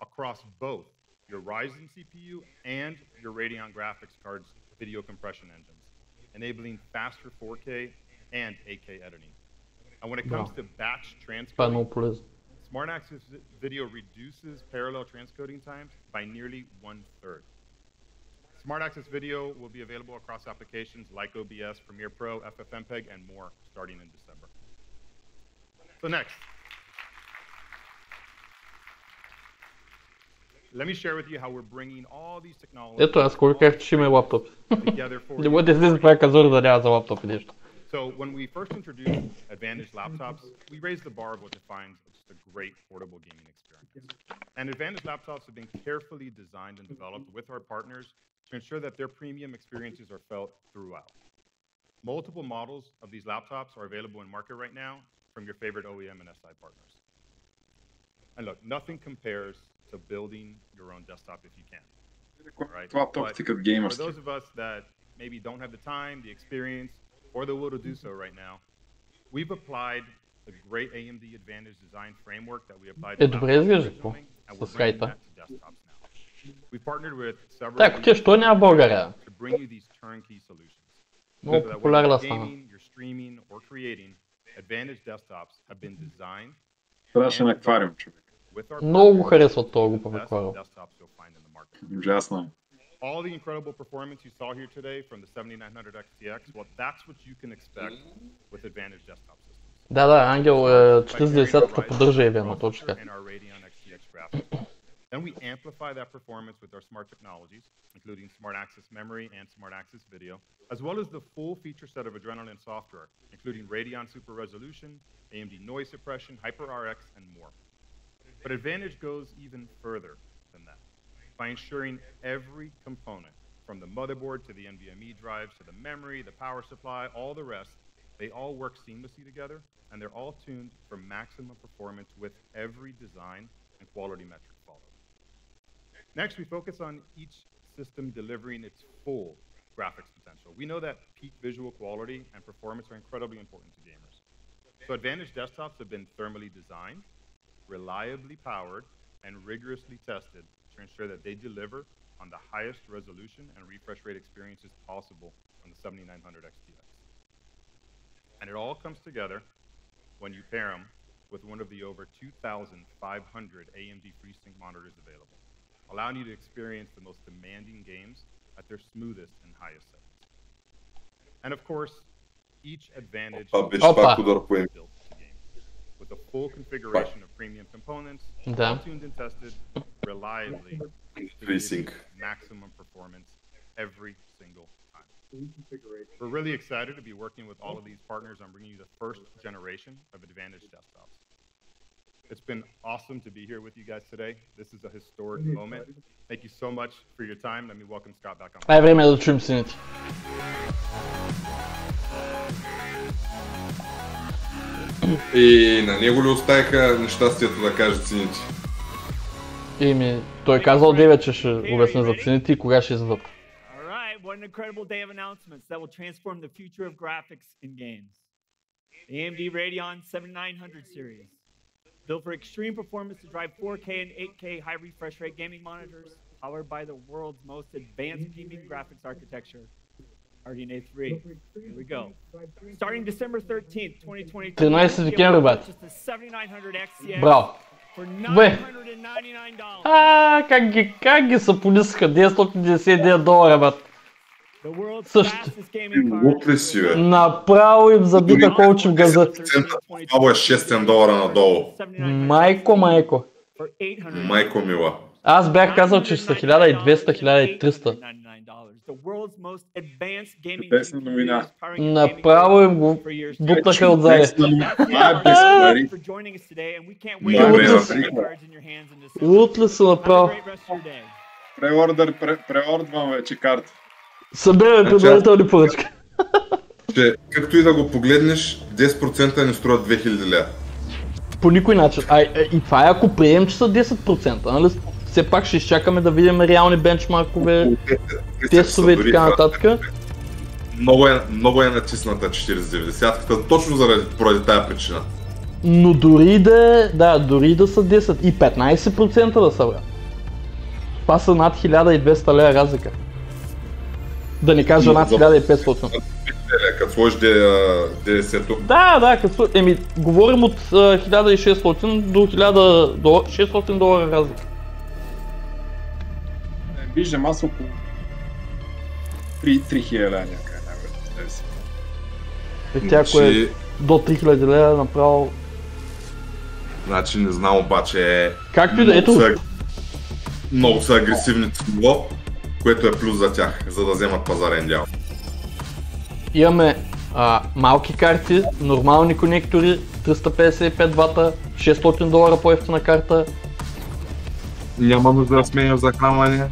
across both your Ryzen CPU and your Radeon graphics card's video compression engines, enabling faster 4K and 8K editing. And when it comes to batch transcoding, Smart Access Video reduces parallel transcoding times by nearly 1/3. Smart Access Video will be available across applications like OBS, Premiere Pro, FFmpeg, and more starting in December. So next, let me share with you how we're bringing all these technologies Ето, аз скоро казах, че ще има лаптоп. together for Не бъде излиза това казур да няма за лаптоп и нещо. So when we first introduced Advantage laptops, we raised the bar of what defines just a great portable gaming experience. And Advantage laptops have been carefully designed and developed with our partners to ensure that their premium experiences are felt throughout. Multiple models of these laptops are available in market right now from your favorite OEM and SI partners. And look, nothing compares to building your own desktop if you can. Right? But for those of us that maybe don't have the time, the experience, or the will to do so right now, we've applied the great AMD Advantage design framework that we applied to laptops, and we're bringing that to desktops now. We partnered with several to bring you these turnkey solutions. So that whether you're gaming, you're streaming, or creating, Advantage desktops have been designed with our Много харесват този глупав аквариум. desktops you'll find in the market. Ужасно. All the incredible performance you saw here today from the 7900 XTX, well, that's what you can expect with Advantage desktop systems. Да, Ангел 4010-та поддържа EVM, точно така. Then we amplify that performance with our smart technologies, including Smart Access Memory and Smart Access Video, as well as the full feature set of Adrenalin software, including Radeon Super Resolution, AMD Noise Suppression, HyperRX, and more. But Advantage goes even further than that by ensuring every component, from the motherboard to the NVMe drives to the memory, the power supply, all the rest, they all work seamlessly together, and they're all tuned for maximum performance with every design and quality metric followed. Next, we focus on each system delivering its full graphics potential. We know that peak visual quality and performance are incredibly important to gamers. So Advantage desktops have been thermally designed, reliably powered, and rigorously tested to ensure that they deliver on the highest resolution and refresh rate experiences possible on the 7900 XTX. And it all comes together when you pair them with one of the over 2,500 AMD FreeSync monitors available, allowing you to experience the most demanding games at their smoothest and highest settings. And of course, each Advantage is built to game with a full configuration of premium components, all tuned and tested reliably to give maximum performance every single time. We're really excited to be working with all of these partners on bringing you the first generation of Advantage desktops. It's been awesome to be here with you guys today. This is a historic moment. Thank you so much for your time. Let me welcome Scott back on. Ай, време да чуем сините. И на него ли оставиха нещастието да каже цените? Той казал 9, че ще обясня за цените и кога ще излизат. What an incredible day of announcements that will transform the future of graphics in games. The AMD Radeon 7900 series, built for extreme performance to drive 4K and 8K high refresh rate gaming monitors, powered by the world's most advanced gaming graphics architecture, RDNA3. Here we go. Starting December 13th, 2022, 13 декември, бат. just the 7900X CX Браво. for Бе. $999. Как ги са полисаха? $999, бат. The world's Също. fastest gaming Лук ли card. си, бе? Направо им забиха колче в газа. Това е $6 надолу. Майко. For 800. Майко мила. Аз бях казал, че ще са 1200-1300. The world's most advanced gaming Чудесна новина. Направо им го бутнаха отзади. Най-без for joining us today, and we can't Добре, wait to добре. see the cards in your hands in December. Лут ли са Have a направо? great rest of your day. преордвам вече карта. Събираме предварителни поръчки. Че, както и да го погледнеш, 10% не струва 2000 лева. По никой начин. И това е ако приемем, че са 10%, нали? Все пак ще изчакаме да видим реални бенчмаркове, тестове и така нататък. Много е натисната 4090-ката, точно поради тая причина. Но дори дори да са 10 и 15% да са, брат. Това са над 1200 лева разлика. Да не кажа над 1500. Като сложиш ДДС-то. Да, говорим от 1600 до $600 разлика. Виждам аз около 3000 лева някъде най-вероятно. Тя, ако е до 3000 лева направо... Значи не знам, обаче Както и да, ето... Много са агресивни ценово, което е плюс за тях, за да вземат пазарен дял. Имаме малки карти, нормални конектори, 355 вата, $600 по-евтина карта. Няма нужда да сменя за захранване.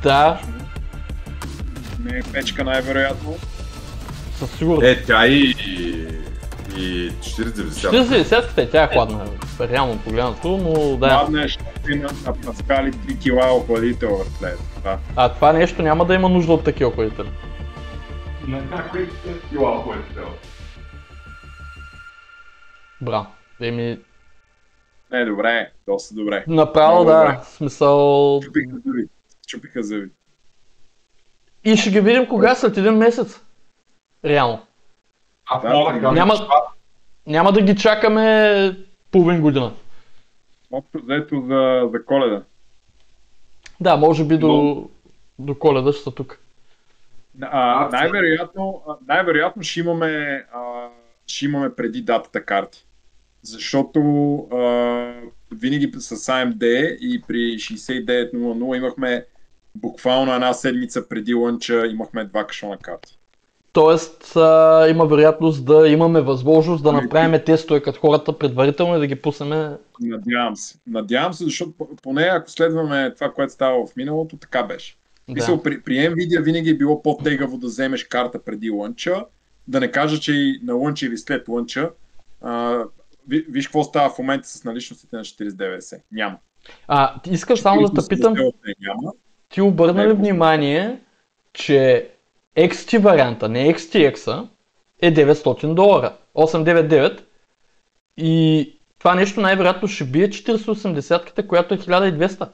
Да, Не е печка най-вероятно. със сигурност. Тя и 4090. 4090-ката тя е хладна, реално погледнато, но да. Хладна е, защото ти на Паскали 3 кила охладител въртлет. Да. Това нещо няма да има нужда от такива охладители. На някой кила охладител. Браво. Не, добре, доста добре. Направо Много да, добре. смисъл... Чупиха зъби. И ще ги видим кога след един месец. Реално. Няма да ги чакаме половин година. Общо взето за Коледа. Да, може би до Коледа ще са тук. Най-вероятно ще имаме преди датата карти. Защото винаги с AMD и при 6900 имахме буквално една седмица преди лънча имахме 2 кашона карти. Тоест има вероятност да имаме възможност да направим тестове като хората предварително и да ги пуснем. Надявам се, защото поне ако следваме това, което става в миналото, така беше. Да. При NVIDIA винаги е било по-тегаво да вземеш карта преди лънча, да не кажа, че и на лънча или след лънча. Виж какво става в момента с наличностите на 4090. Няма. Искам само да те питам, ти обърна ли внимание, че XT варианта, не XTX-а, е $900, 899 и това нещо най-вероятно ще бие 4080-ката, която е 1200.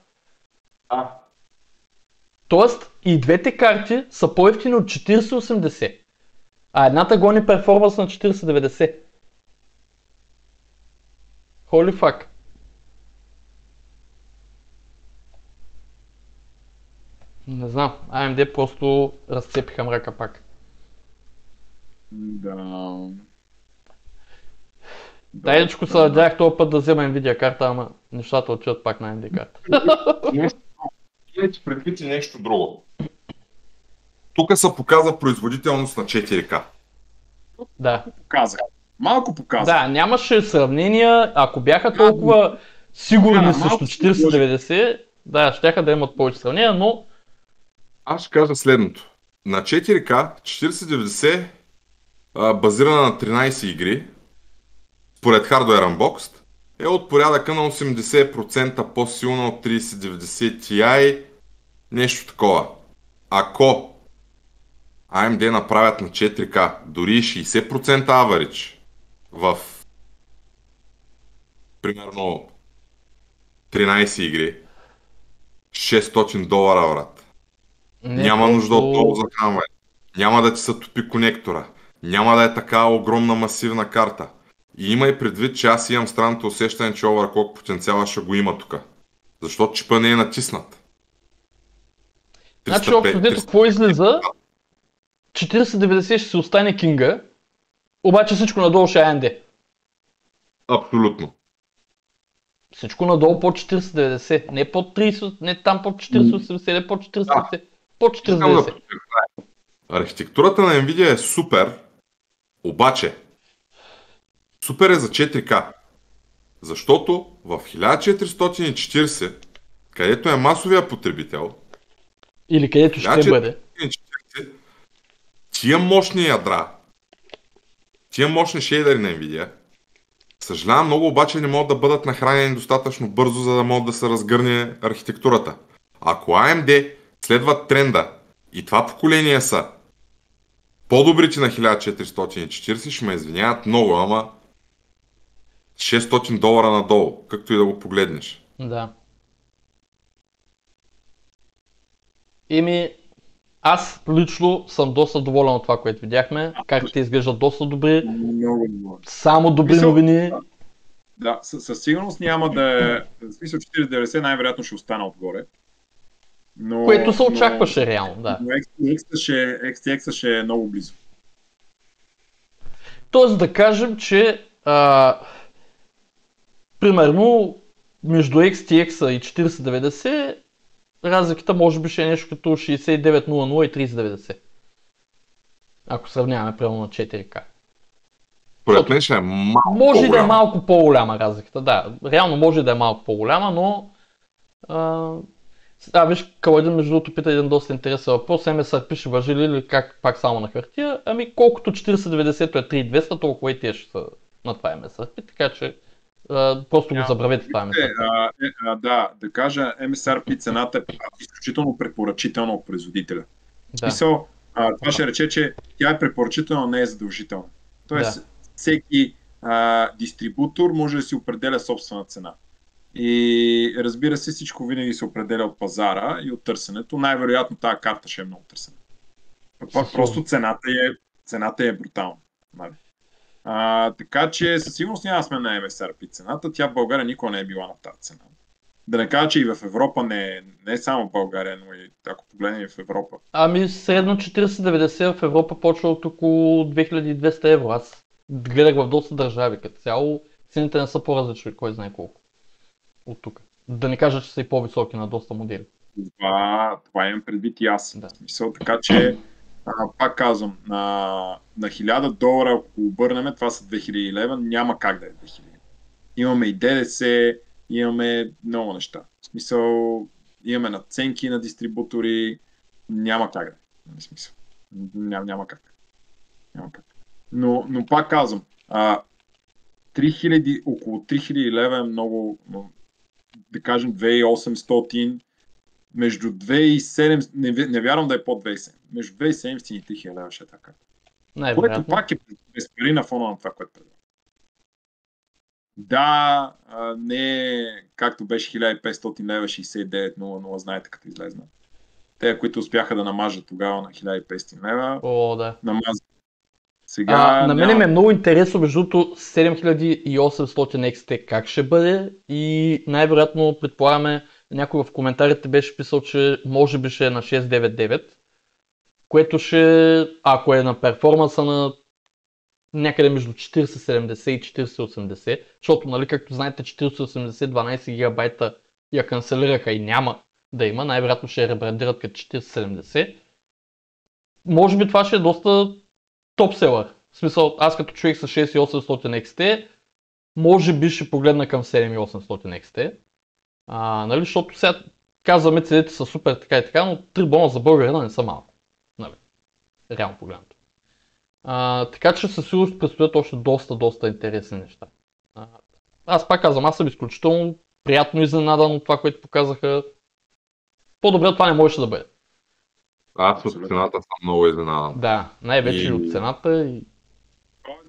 Тоест и двете карти са по-евтини от 4080, а едната гони перформанс на 4090. Holy fuck. Не знам, AMD просто разцепиха мрака пак. Да. Дайдечко се надях този път да взема Nvidia карта, ама нещата отиват пак на AMD карта. Имайте предвид и нещо друго. Тук се показва производителност на 4K. Да. Малко показах. Да, нямаше сравнения, ако бяха толкова сигурни срещу 4090, да, щяха да имат повече сравнения, но... Аз ще кажа следното. На 4K 4090 базирана на 13 игри според Hardware Unboxed, е от порядъка на 80% по-силна от 3090 Ti, нещо такова. Ако AMD направят на 4K дори 60% average в примерно 13 игри, $600, брат. Няма нужда от много захранване. Няма да ти се топи конектора. Няма да е така огромна масивна карта. И имай предвид, че аз имам странното усещане, че overclock потенциала ще го има тук. Защото чипа не е натиснат. Значи общо дето какво излиза? 4090 ще си остане кинга, обаче всичко надолу ще е AMD. Абсолютно. Всичко надолу под 4090, не под 30, не там под 4080, не под 4090, под 4090. Архитектурата на Nvidia е супер, обаче супер е за 4K. Защото в 1440, където е масовия потребител, или където ще бъде, тия мощни ядра, тия мощни шейдери на Nvidia, съжалявам много, обаче не могат да бъдат нахранени достатъчно бързо, за да могат да се разгърне архитектурата. Ако AMD следват тренда и това поколение са по-добрите на 1440, ще ме извиняват много, ама $600 надолу, както и да го погледнеш. Да. Аз лично съм доста доволен от това, което видяхме. Картите изглеждат доста добри. Много добре. Само добри новини. Да, със сигурност няма да е... В смисъл 4090 най-вероятно ще остане отгоре. Но, което се очакваше реално, да. Но XTX ще е много близо. Тоест да кажем, че примерно между XTX и 4090 разликата може би ще е нещо като 6900 и 3090. Ако сравняваме примерно на 4K. Според мен ще е малко може да е малко по-голяма разликата, да. Реално може да е малко по-голяма, но... виж, Каладин между другото пита един доста интересен въпрос. MSRP ще важи ли или как пак само на хартия? Колкото 4090 е 3200, толкова и тия ще са на това MSRP, така че просто го забравете това MSRP. Да кажа, MSRP цената е изключително препоръчителна от производителя. Да. Смисъл, това ще рече, че тя е препоръчителна, не е задължителна. Тоест, всеки дистрибутор може да си определя собствена цена. И разбира се, всичко винаги се определя от пазара и от търсенето. Най-вероятно тази карта ще е много търсена. Просто цената е брутална. Така че със сигурност няма сме на MSRP цената. Тя в България никога не е била на тази цена. Да не кажа, че и в Европа не е само в България, но и ако погледнем и в Европа. Средно 4090 в Европа почва от около 2200 евро. Аз гледах в доста държави. Като цяло цените не са по-различни, кой знае колко. От тук. Да не кажа, че са и по-високи на доста модели. Това имам предвид и аз. Да. Смисъл, така че, пак казвам, на $1000, ако обърнем, това са 2000 лева, няма как да е 2000. Имаме и ДДС, имаме много неща. В смисъл, имаме надценки на дистрибутори, няма как да е. Смисъл. Няма как. Но пак казвам, 3000, около 3000 лева е много, да кажем 2800, между 2700, не вярвам да е под 2700, между 2700 и 3000 лева ще е така. Което пак е без пари на фона на това, което предлага. Да, не както беше 1500 лева, 6900, знаете като излезна. Те, които успяха да намажат тогава на 1500 лева, намазат. Сега, на мен е много интересно, между другото 7800 XT как ще бъде и най-вероятно предполагаме, някой в коментарите беше писал, че може би ще е на 699, което ще, ако е на перформанса на някъде между 4070 и 4080, защото, нали, както знаете, 4080 12 гигабайта я канцелираха и няма да има, най-вероятно ще я ребрандират като 4070. Може би това ще е доста топселър. В смисъл, аз като човек с 6800 XT, може би ще погледна към 7800 XT. Нали, защото сега казваме, цените са супер така и така, но 3 бона за българина не са малко. Нали, реално погледнато. Така че със сигурност предстоят още доста интересни неща. аз пак казвам, аз съм изключително приятно изненадан от това, което показаха. По-добре от това не можеше да бъде. Аз от цената съм много изненадан. Да, най-вече от цената и...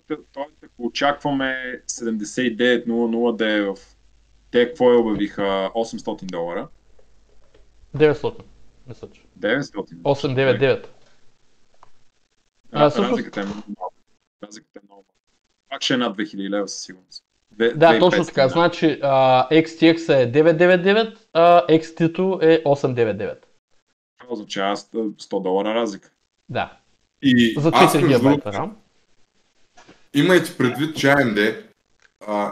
Ако очакваме 7900 да е в... Те какво я обявиха? $800? 900, мисля, че. 900? 899. Разликата е много малко. Пак ще е над 2000 лева със сигурност. Да, точно така. Значи XTX е 999, а XT2 е 899. Това означава $100 разлика. Да. И за 4 GB RAM. Имайте предвид, че AMD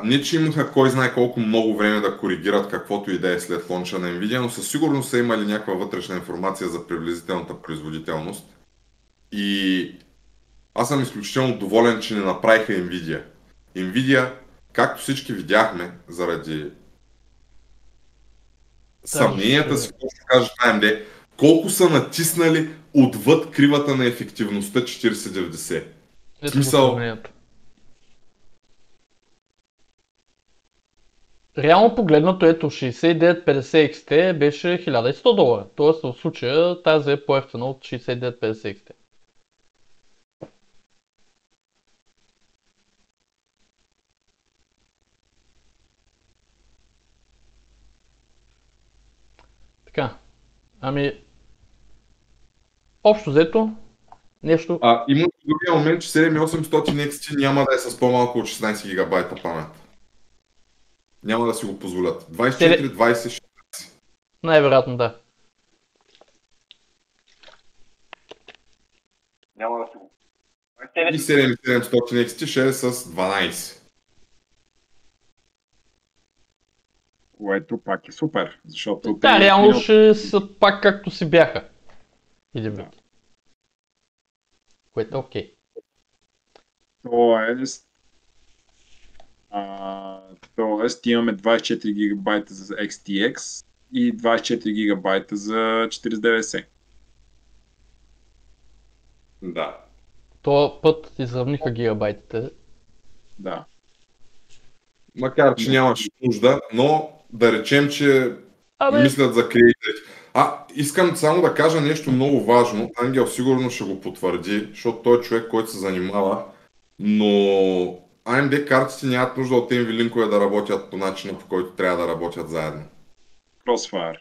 не че имаха кой знае колко много време да коригират каквото и да е след лонча на Nvidia, но със сигурност са имали някаква вътрешна информация за приблизителната производителност. И аз съм изключително доволен, че не направиха Nvidia. Nvidia, както всички видяхме, заради съмненията си, какво ще кажат AMD, колко са натиснали отвъд кривата на ефективността 4090. В смисъл... Реално погледнато, ето 6950 XT беше $1100. Тоест в случая тази е по-ефтина от 6950 XT. Така, ами, общо взето, нещо... Има другия момент, че 7800 XT няма да е с по-малко от 16 гигабайта памет. Няма да си го позволят. 24, 20, 16. Най-вероятно да. Няма да си го. И 7700 XT ще е с 12. Което пак е супер, защото... Да, реално ще са пак както си бяха. Да. Което е окей. Тоест имаме 24 гигабайта за XTX и 24 гигабайта за 4090. Да. То път изравниха гигабайтите. Да. Макар че нямаш нужда, но да речем, че мислят за креаторите. Искам само да кажа нещо много важно. Ангел сигурно ще го потвърди, защото той е човек, който се занимава, но AMD картите нямат нужда от тези линкове да работят по начина, по който трябва да работят заедно. Crossfire.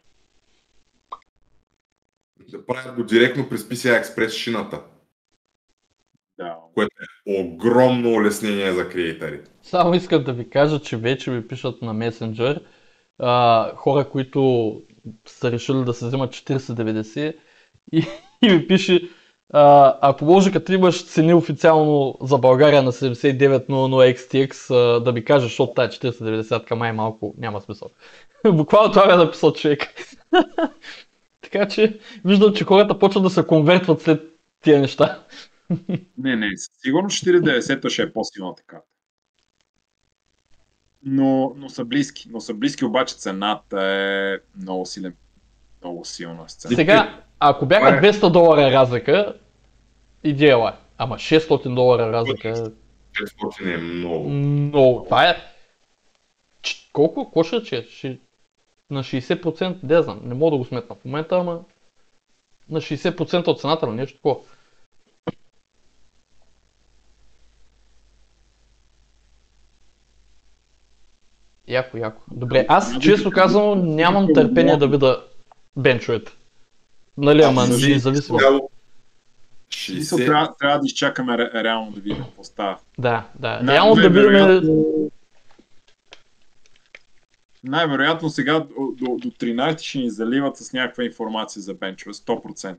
Да правят го директно през PCI Express шината. Да. Което е огромно улеснение за креатори. Само искам да ви кажа, че вече ми пишат на Messenger хора, които са решили да се вземат 4090 и ми пише ако може, като имаш цени официално за България на 7900 XTX, да ми кажеш, защото тая 4090 май малко няма смисъл. Буквално това ми е написал човек. Така че виждам, че хората почват да се конвертват след тия неща. Не, сигурно 4090 ще е по-силна така. Но са близки. Обаче цената е много силна сцена. Сега, ако бяха $200 разлика, идея е. Ама $600 разлика... 600 е много. Много. Това е... Колко? Какво ще на 60%? Не знам. Не мога да го сметна в момента, ама... На 60% от цената на нещо такова. Яко. Добре, аз често казвам нямам търпение да видя бенчовете. Нали, ама независимо. Трябва да изчакаме реално да видим какво става. Да. Реално да видим... Най-вероятно сега до 13 ще ни заливат с някаква информация за бенчове. 100%.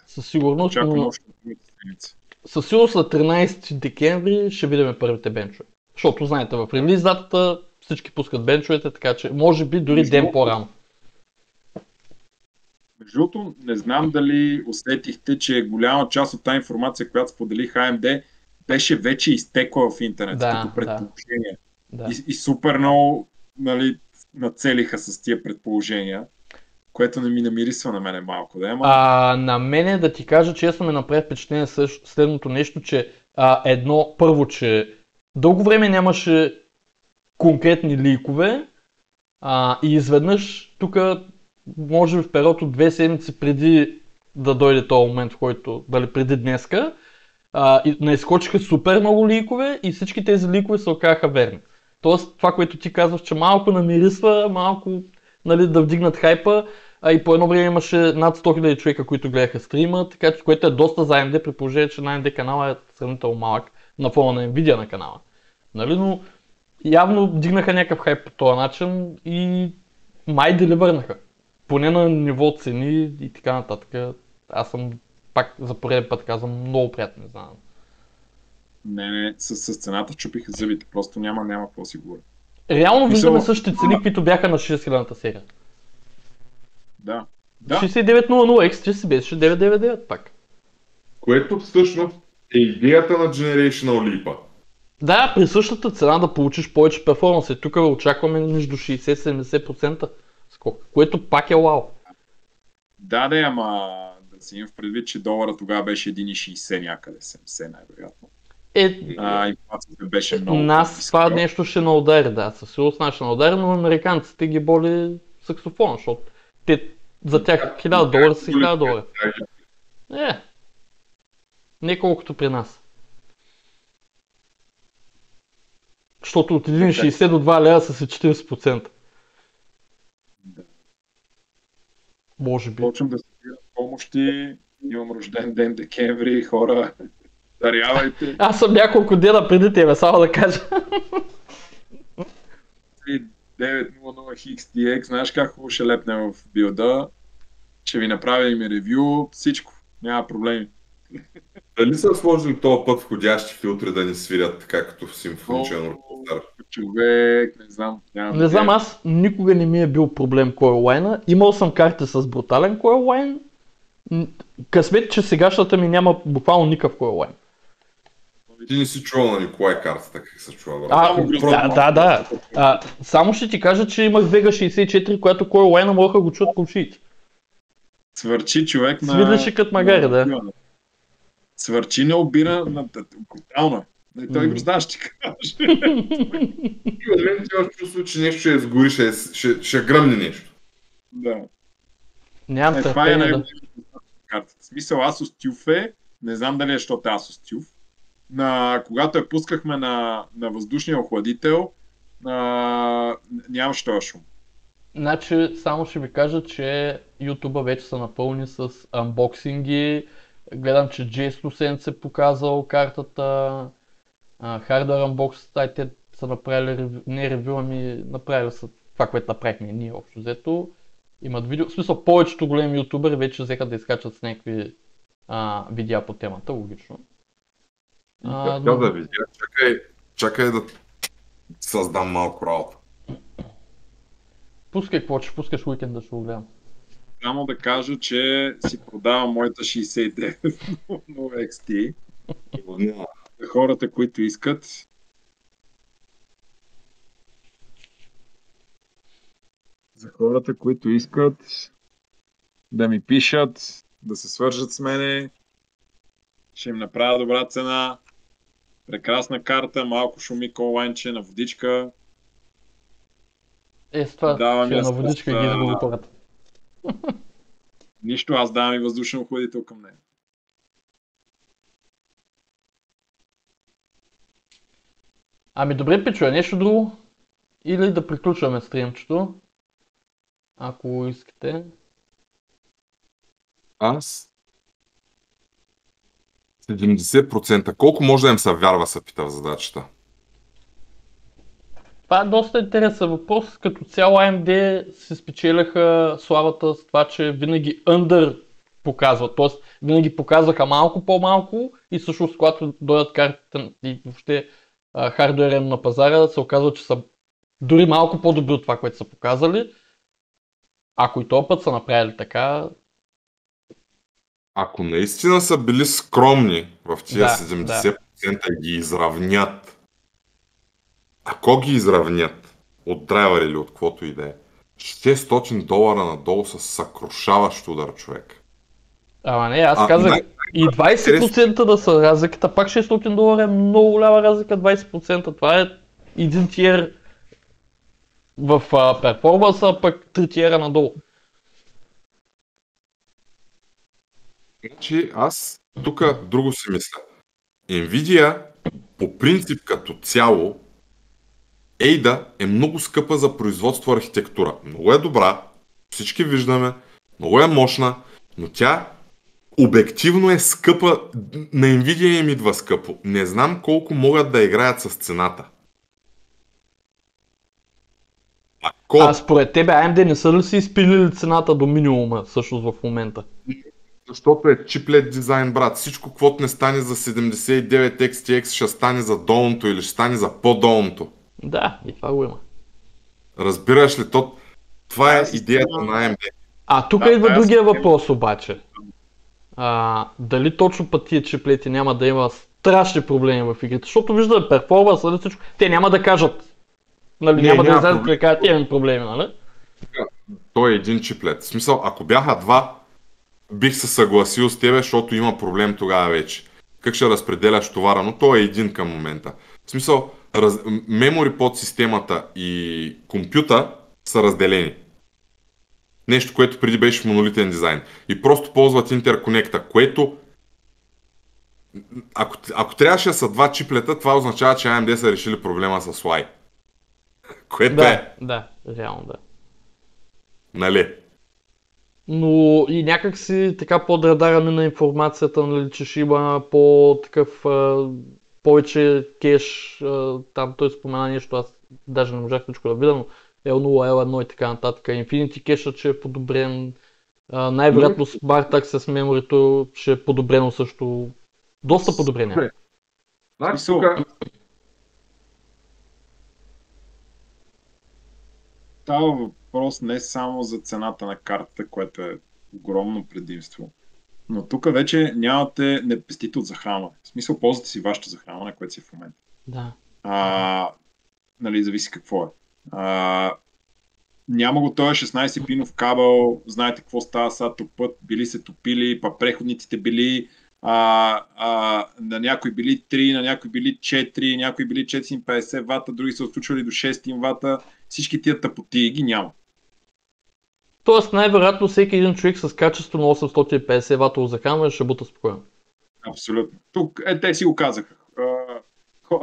Със сигурност, но... Със сигурност на 13 декември ще видим първите бенчове. Защото знаете, в релиз датата всички пускат бенчовете, така че може би дори ден по-рано. Между другото, не знам дали усетихте, че голяма част от тази информация, която споделих AMD, беше вече изтекла в интернет, като предположение. Да. И супер много нацелиха с тия предположения, което не ми намирисва на мене малко. На мене, да ти кажа честно, ме направи впечатление следното нещо, че първо, че Дълго време нямаше конкретни ликове и изведнъж тук, може би в период от 2 седмици преди да дойде този момент, в който, дали преди днеска, наискочиха супер много ликове и всички тези ликове се оказаха верни. Тоест това, което ти казваш, че малко намирисва, малко нали, да вдигнат хайпа, и по едно време имаше над 100 000 човека, които гледаха стрима, така че което е доста за AMD, при положение, че на AMD канала е сравнително малък на фона на Nvidia на канала. Нали, но явно вдигнаха някакъв хайп по този начин и май деливърнаха. Поне на ниво цени и така нататък. Аз съм пак за пореден път казвам много приятно, не знам. Не, с цената чупиха зъбите, просто няма какво си говоря. Реално виждаме същите цени, които бяха на 6000-та серия. Да. 6900X, че си беше 999 пак. Което всъщност е идеята на Generational Leap. Да, при същата цена да получиш повече перформанс. И тук очакваме между 60-70% скок, което пак е вау. Да, ама да си имам в предвид, че долара тогава беше 1,60 някъде, 70 най-вероятно. Инфлацията беше много. Нас това нещо ще наудари, да, със сигурност ще наудари, но американците ги боли саксофона, защото за тях $1000 са $1000. Не колкото при нас. Защото от 1,60 до 2 лева са си 40%. Да. Може би. Почвам да събирам помощи, имам рожден ден декември, хора, дарявайте. Аз съм няколко дена преди тебе, само да кажа. 900XTX, знаеш как хубаво ще лепнем в билда, ще ви направя и ревю, всичко, няма проблеми. Дали са сложили този път входящи филтри да ни свирят така като в симфоничен оркестър? Човек, не знам. Не знам, аз никога не ми е бил проблем кой е лайна. Имал съм карти с брутален кой е лайн. Късмет, че сегашната ми няма буквално никакъв кой е лайн. Ти не си чувал на Николай картата, как се чува? Да. Само ще ти кажа, че имах Vega 64, която кой е лайна могаха го чуят кулшиите. Свърчи човек на... Свиляше като магари, да. Свърчи не обира на брутално. Той го знаеш, ти кажеш. И от мен ти имаш чувство, че нещо ще сгори, ще гръмне нещо. Да. Нямам това е да. Картата. В смисъл Asus TUF е, не знам дали е, защото е Asus TUF. Когато я пускахме на въздушния охладител, нямаше този шум. Значи, само ще ви кажа, че YouTube вече са напълни с анбоксинги. Гледам, че J100 се показал картата. Hardware Unbox, те са направили, не ревю, ами направили са това, което направихме ние общо взето. Имат видео, в смисъл повечето големи ютубери вече взеха да изкачат с някакви видеа по темата, логично. Да видя, чакай да създам малко работа. Пускай какво, че пускаш уикенда, ще го гледам. Само да кажа, че си продавам моята 69 XT. За хората, които искат. Да ми пишат, да се свържат с мене. Ще им направя добра цена. Прекрасна карта, малко шумик онлайнче на водичка. С това ще на водичка ги изгуби хората. Нищо, аз давам и въздушен охладител към нея. Ами добре, пичове, нещо друго? Или да приключваме стримчето? Ако искате. Аз? 70%. Колко може да им се вярва, се пита в задачата? Това е доста интересен въпрос. Като цяло AMD се спечеляха славата с това, че винаги under показват. Т.е. винаги показваха малко по-малко и всъщност когато дойдат картите и въобще хардуера на пазара, се оказва, че са дори малко по-добри от това, което са показали. Ако и този път са направили така... Ако наистина са били скромни в тия 70% и ги изравнят, ако ги изравнят от драйвер или от каквото и да е, $600 надолу са съкрушаващ удар, човек. Ама не, аз казах... И 20% да са разликата, пак $600 е много голяма разлика, 20%. Това е един тиер в перформанса, пък 3 тиера надолу. Значи аз тук друго си мисля. Nvidia по принцип като цяло ADA е много скъпа за производство архитектура. Много е добра, всички виждаме, много е мощна, но тя обективно е скъпа, на Nvidia им идва скъпо. Не знам колко могат да играят с цената. А според тебе AMD не са ли си изпилили цената до минимума всъщност в момента? Защото е чиплет дизайн, брат. Всичко, каквото не стане за 79 XTX, ще стане за долното или ще стане за по-долното. Да, и това го има. Разбираш ли? Това е идеята на AMD. Тук идва другия въпрос обаче. Дали точно път тия чиплети няма да има страшни проблеми в игрите? Защото виждаме перформанс, нали всичко. Те няма да кажат. Нали, няма да излязат да кажат, имаме проблеми, нали? Той е един чиплет. В смисъл, ако бяха два, бих се съгласил с тебе, защото има проблем тогава вече. Как ще разпределяш товара, но той е един към момента. В смисъл, мемори под системата и компюта са разделени. Нещо, което преди беше в монолитен дизайн. И просто ползват интерконекта, което ако трябваше да са два чиплета, това означава, че AMD са решили проблема с Y. Което е. Да, реално да. Нали? Но и някак си така под радара на информацията, нали, че ще има по-такъв повече кеш, там той спомена нещо, аз даже не можах всичко да видя, но L0, L1 и така нататък. Infinity кешът ще е подобрен, най-вероятно Smart Access Memory ще е подобрено също, доста подобрение. Значи Става въпрос не само за цената на картата, което е огромно предимство, но тук вече не пестите от захранване. В смисъл, ползвате си вашето захранване, което си в момента. Да. Нали, зависи какво е. Няма го този 16-пинов кабел, знаете какво става сега топът, били се топили, па преходниците били, на някои били 3, на някои били 4, някои били 450 вата, други са отключвали до 600 вата, всички тия тъпоти ги няма. Тоест най-вероятно всеки един човек с качество на 850 ватово захранване ще бута спокойно. Абсолютно. Тук те си го казаха. Какво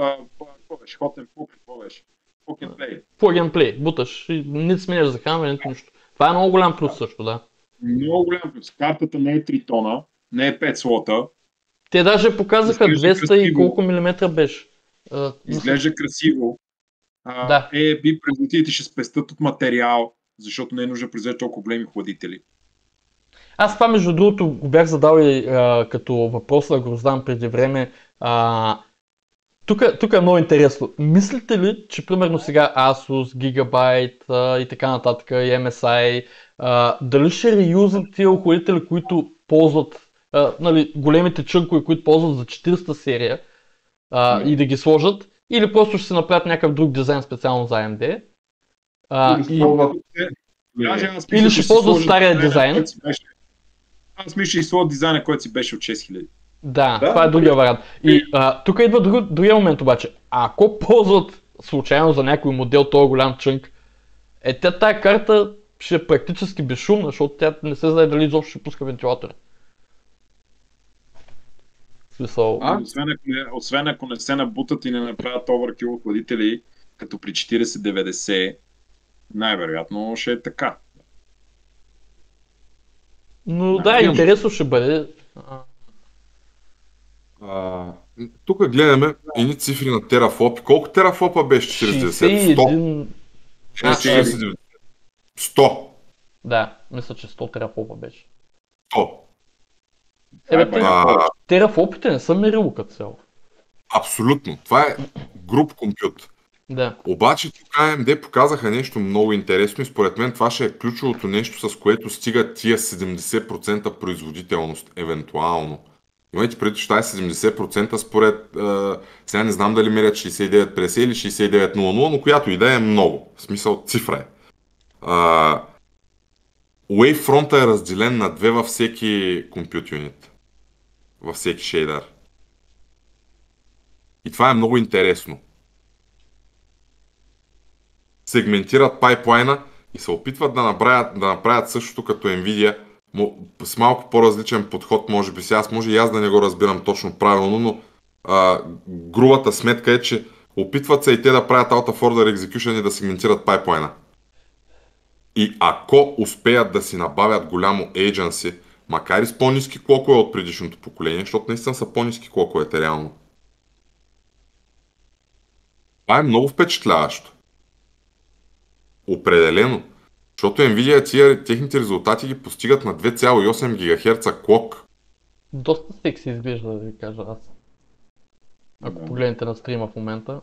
беше? Hot and Plug, какво беше? Plug and Play. Plug and Play, буташ и не сменяш захранване, нито нищо. Това е много голям плюс също, да. Много голям плюс. Картата не е 3 тона, не е 5 слота. Те даже показаха 200 и колко милиметра беше. Изглежда красиво. Да. Производителите ще спестят от материал, защото не е нужно да произвежда толкова големи хладители. Аз това между другото го бях задал и като въпрос да го задам преди време. Тук е много интересно. Мислите ли, че примерно сега Asus, Gigabyte и така нататък, и MSI, дали ще реюзат тия охладители, които ползват нали, големите чънкове, които ползват за 400 серия и да ги сложат, или просто ще се направят някакъв друг дизайн специално за AMD? Или ще ползват стария дизайн? Аз мисля, че изследва дизайна, който си беше от 6000. Да, това е другия вариант. И тук идва другия момент обаче. Ако ползват случайно за някой модел този голям чънк, тая карта ще е практически безшумна, защото тя не се знае дали изобщо ще пуска вентилатора. Освен ако не се набутат и не направят overkill охладители, като при 4090, най-вероятно ще е така. Но да, интересно ще бъде. Тук гледаме едни цифри на терафлопи. Колко терафлопа беше 4090? 100. Да, мисля, че 100 терафлопа беше. 100. Терафлопите не са мерило като цяло. Абсолютно. Това е груп компют. Да. Обаче тук AMD показаха нещо много интересно и според мен това ще е ключовото нещо, с което стигат тия 70% производителност, евентуално. Имайте преди, че това е 70% според, сега не знам дали мерят 6950 или 6900, но която идея е много. В смисъл цифра е. Wavefront е разделен на две във всеки compute unit. във всеки шейдър. И това е много интересно. Сегментират пайплайна и се опитват да направят същото като Nvidia, с малко по-различен подход, може би. Сега може и аз да не го разбирам точно правилно, но грубата сметка е, че опитват се и те да правят out of order execution и да сегментират пайплайна. И ако успеят да си набавят голямо agency, макар и с по-ниски клокове от предишното поколение, защото наистина са по-ниски клоковете реално. Това е много впечатляващо. Определено. Защото Nvidia техните резултати ги постигат на 2,8 ГГц клок. Доста секси изглежда, да ви кажа аз. Ако погледнете на стрима в момента.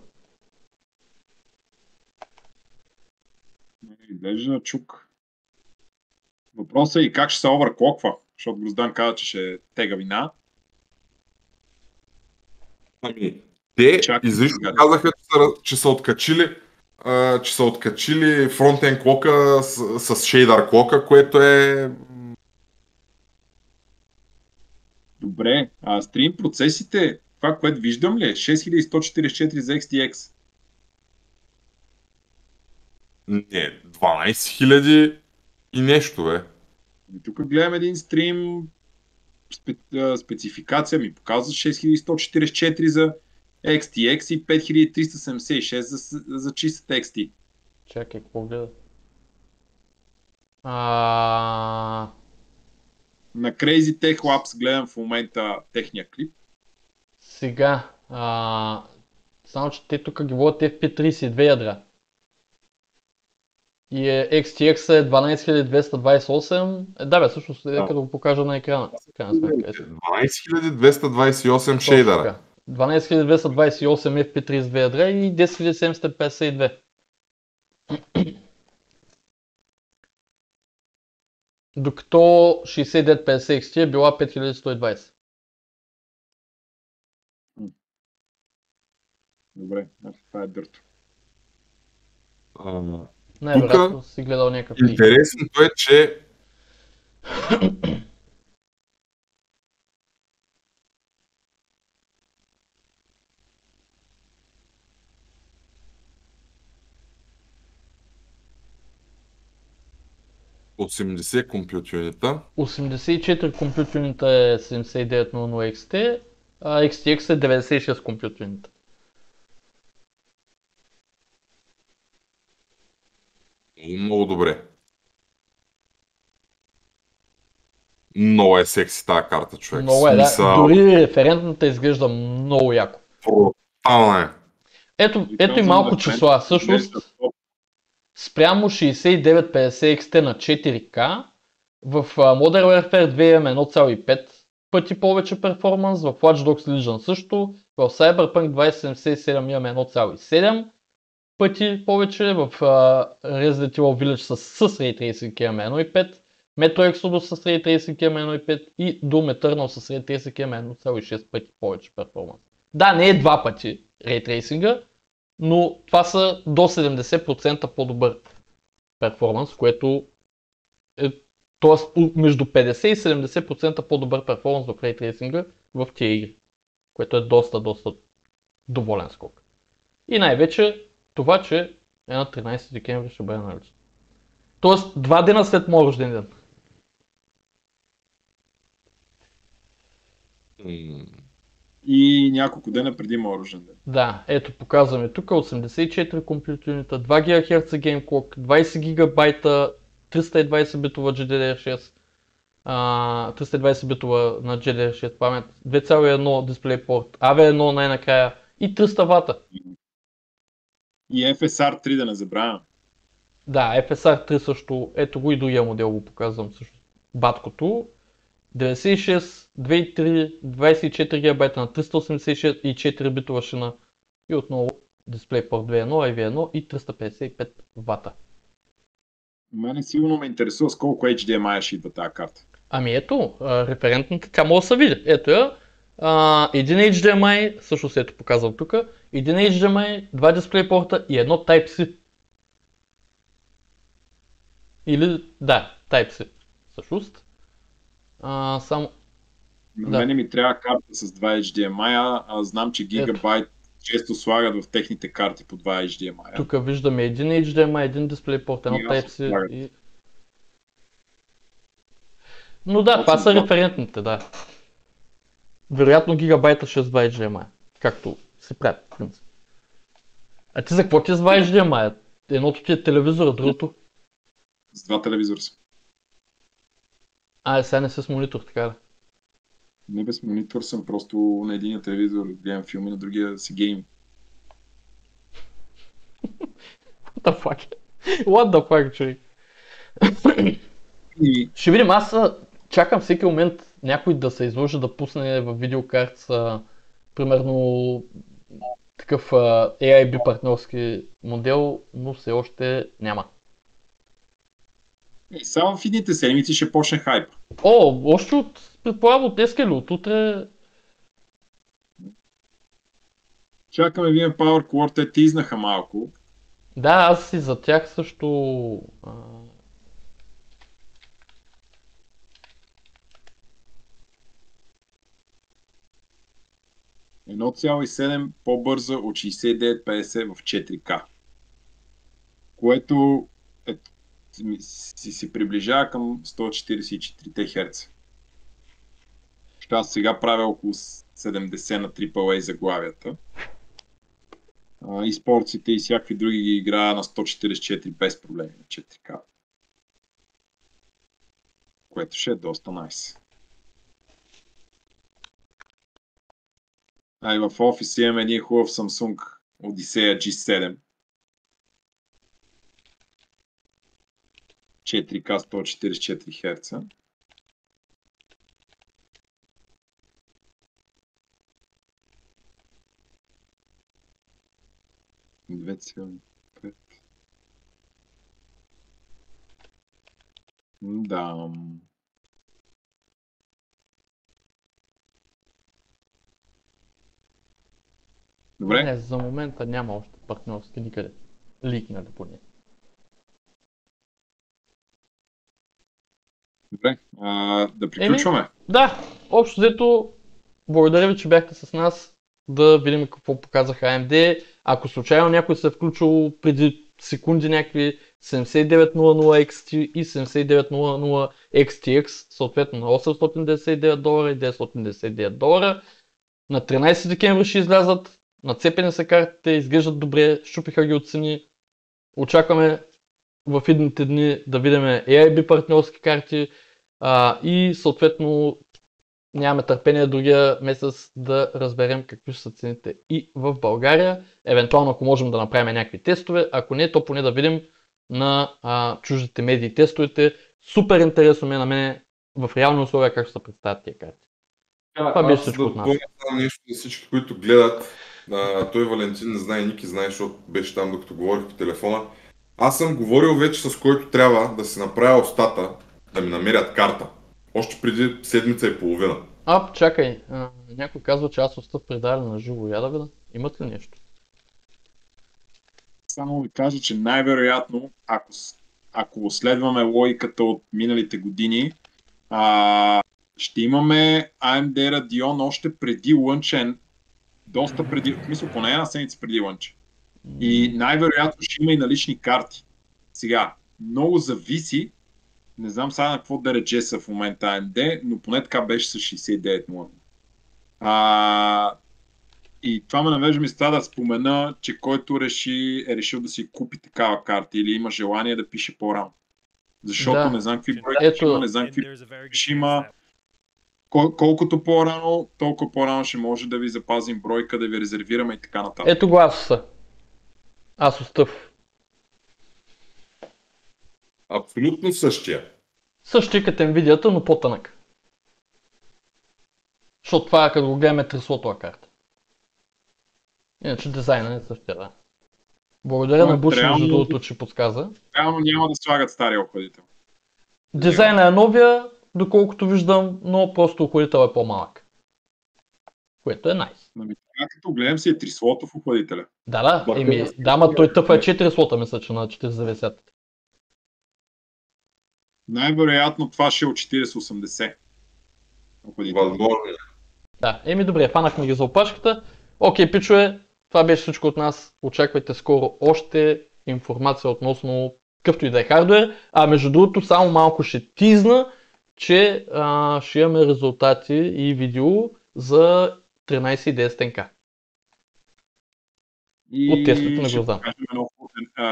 Изглежда чук. Въпросът е и как ще се оверклоква, защото Гроздан каза, че ще е тега вина. Ами, те изрично казаха, че са откачили фронтен клока с шейдър клока, което е... Добре, а стрим процесите, това, което виждам ли е 6144 за XTX? Не, 12 000 и нещо, бе. Тук гледам един стрим, спецификация ми показва 6144 за XTX и 5376 за чистата XT. Чакай, какво гледа? На Crazy Tech Labs гледам в момента техния клип. Сега, само че те тук ги водят FP32 ядра. И XTX е 12228. Да бе, всъщност като го покажа на екрана. 12228 шейдъра. 12228 FP32 ядра и 10752. Докато 6950 XT е била 5120. Добре, това е дърто. Най-вероятно си гледал някакъв. Интересното е, че от 80 компют юнита. 84 компют юнита е 7900 XT, а XTX е 96 компют юнита. Много добре. Много е секси тази карта, човек. Много е, да. Дори референтната изглежда много яко. Брутално е. Ето и малко числа. Всъщност, спрямо 6950 XT на 4K, в Modern Warfare 2 имаме 1,5 пъти повече перформанс, в Watch Dogs Legion също, в Cyberpunk 2077 имаме 1,7 пъти повече, в Resident Evil Village с Ray Tracing имаме 1,5, Metro Exodus с Ray Tracing имаме 1,5 и Doom Eternal с Ray Tracing имаме 1,6 пъти повече перформанс. Да, не е 2 пъти Ray Tracing, но това са до 70% по-добър перформанс, което е, т.е. между 50 и 70% по-добър перформанс в Ray Tracing в тия игри, което е доста доволен скок. И най-вече това, че е на 13 декември ще бъде налично. Тоест 2 дена след моят рожден ден. И няколко дена преди моят рожден ден. Да, ето показваме тук 84 компют юнита, 2 ГГц Game Clock, 20 ГБ 320 битова GDDR6, 320 битова на GDDR6 памет, 2,1 DisplayPort, AV1 най-накрая и 300 вата. И FSR3 да не забравям. Да, FSR3 също, ето го и другия модел го показвам също. Баткото, 96, 2,3, 24 ГБ на 384 битова шина и отново DisplayPort 2.1, AV1 и 355 вата. Мене сигурно ме интересува с колко HDMI ще идва тази карта. Ами ето, референтната така може да се види. Ето я. Един HDMI, всъщност ето показвам тук, един HDMI, два DisplayPort и едно Type-C. Или, да, Type-C, всъщност. Само На мене ми трябва карта с 2 HDMI, а знам, че Gigabyte често слагат в техните карти по 2 HDMI. Тук виждаме един HDMI, един DisplayPort, едно Type-C и... Но да, това са референтните, да. Вероятно Gigabyte ще е с 2 HDMI, както се прави, в принцип. А ти за какво ти е с 2 HDMI? Едното ти е телевизора, другото? С 2 телевизора са. Сега не с монитор, така ли? Не без монитор съм, просто на единия телевизор гледам филми, на другия си гейм. What the fuck? What the fuck, човек? Ще видим, аз чакам всеки момент някой да се изложи да пусне в видеокарт примерно такъв AIB партньорски модел, но все още няма. И само в едните седмици ще почне хайп. Още предполагам от днес или от утре. Чакаме видим Power Core, те тизнаха малко. Да, аз и за тях също... 1,7 по-бърза от 6950 в 4K. Което си приближава към 144 Hz. Аз сега правя около 70 на AAA заглавията. И спортците и всякакви други ги играя на 144 без проблеми на 4K. Което ще е доста найс. И в офис имам един хубав Samsung Odyssey G7. 4K 144 Hz. Да. Добре. Не, за момента няма още партньорски никъде. Ликнали поне. Добре, да приключваме. Да, общо взето, благодаря ви, че бяхте с нас. Да видим какво показаха AMD. Ако случайно някой се е включил преди секунди някакви 7900 XT и 7900 XTX, съответно на $899 и $999. На 13 декември ще излязат, нацепени са картите, изглеждат добре, щупиха ги от цени. Очакваме в идните дни да видим AIB партньорски карти и съответно нямаме търпение другия месец да разберем какви са цените и в България. Евентуално ако можем да направим някакви тестове, ако не, то поне да видим на чуждите медии тестовете. Супер интересно на мен в реални условия как ще се представят тия карти. Това беше всичко от нас. Нещо за всички, които гледат. Той Валентин не знае, Ники знае, защото беше там докато говорих по телефона. Аз съм говорил вече с който трябва да си направя устата да ми намерят карта. Още преди седмица и половина. Чакай. Някой казва, че аз остав предали на живо. Я да видя. Имат ли нещо? Само ви кажа, че най-вероятно, ако следваме логиката от миналите години, ще имаме AMD Radeon още преди лънчен, доста преди, в смисъл поне една седмица преди лънчен. И най-вероятно ще има и налични карти. Сега, много зависи, не знам сега на какво DRG са в момента AMD, но поне така беше с 6900. И това ме навежда ми става да спомена, че който е решил да си купи такава карта или има желание да пише по-рано. Защото не знам какви проекти има, не знам какви ще има. Колкото по-рано, толкова по-рано ще може да ви запазим бройка, да ви резервираме и така нататък. Ето го Asus. Asus TUF. Абсолютно същия. Същия като Nvidia-та, но по-тънък. Защото това е като го гледаме трислотова карта. Иначе дизайна е същия, да. Благодаря на Буш, между другото, че подсказа. Реално няма да слагат стария охладител. Дизайна е новия, доколкото виждам, но просто охладител е по-малък. Което е найс. Като гледам си е 3-слотов охладителя. Да, ама той тъпа е 4 слота, мисля, че на 490. Най-вероятно това ще е от 4080. Възможно. Да, добре, фанахме ги за опашката. Окей, пичове, това беше всичко от нас. Очаквайте скоро още информация относно какъвто и да е хардуер. Между другото, само малко ще тизна, че ще имаме резултати и видео за 13 и 10 тенка. От теството на Гроздан.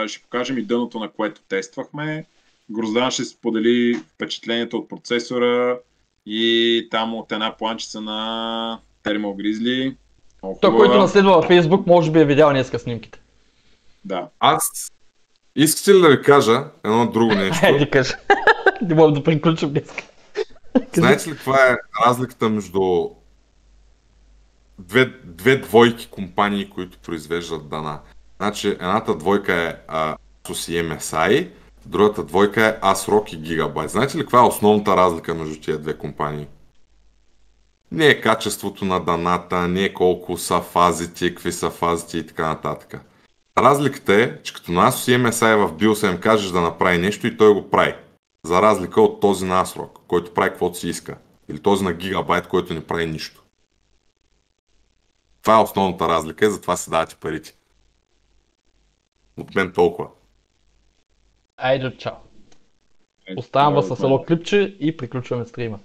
Ще покажем и дъното, на което тествахме. Гроздан ще сподели впечатлението от процесора и там от една планчица на Thermal Grizzly. Той, който наследва във Facebook, може би е видял днеска снимките. Да. Аз искате ли да ви кажа едно друго нещо? Хайде кажа. Не мога да приключим днеска. Знаете ли каква е разликата между две двойки компании, които произвеждат дана? Значи едната двойка е Asus и MSI, другата двойка е ASRock и Gigabyte. Знаете ли каква е основната разлика между тия две компании? Не е качеството на даната, не е колко са фазите, какви са фазите и така нататък. Разликата е, че като на Asus и MSI в BIOS им кажеш да направи нещо и той го прави. За разлика от този на ASRock, който прави каквото си иска. Или този на Gigabyte, който не прави нищо. Това е основната разлика и затова си давате парите. От мен толкова. Айде, чао. Оставам вас с едно клипче и приключваме стрима.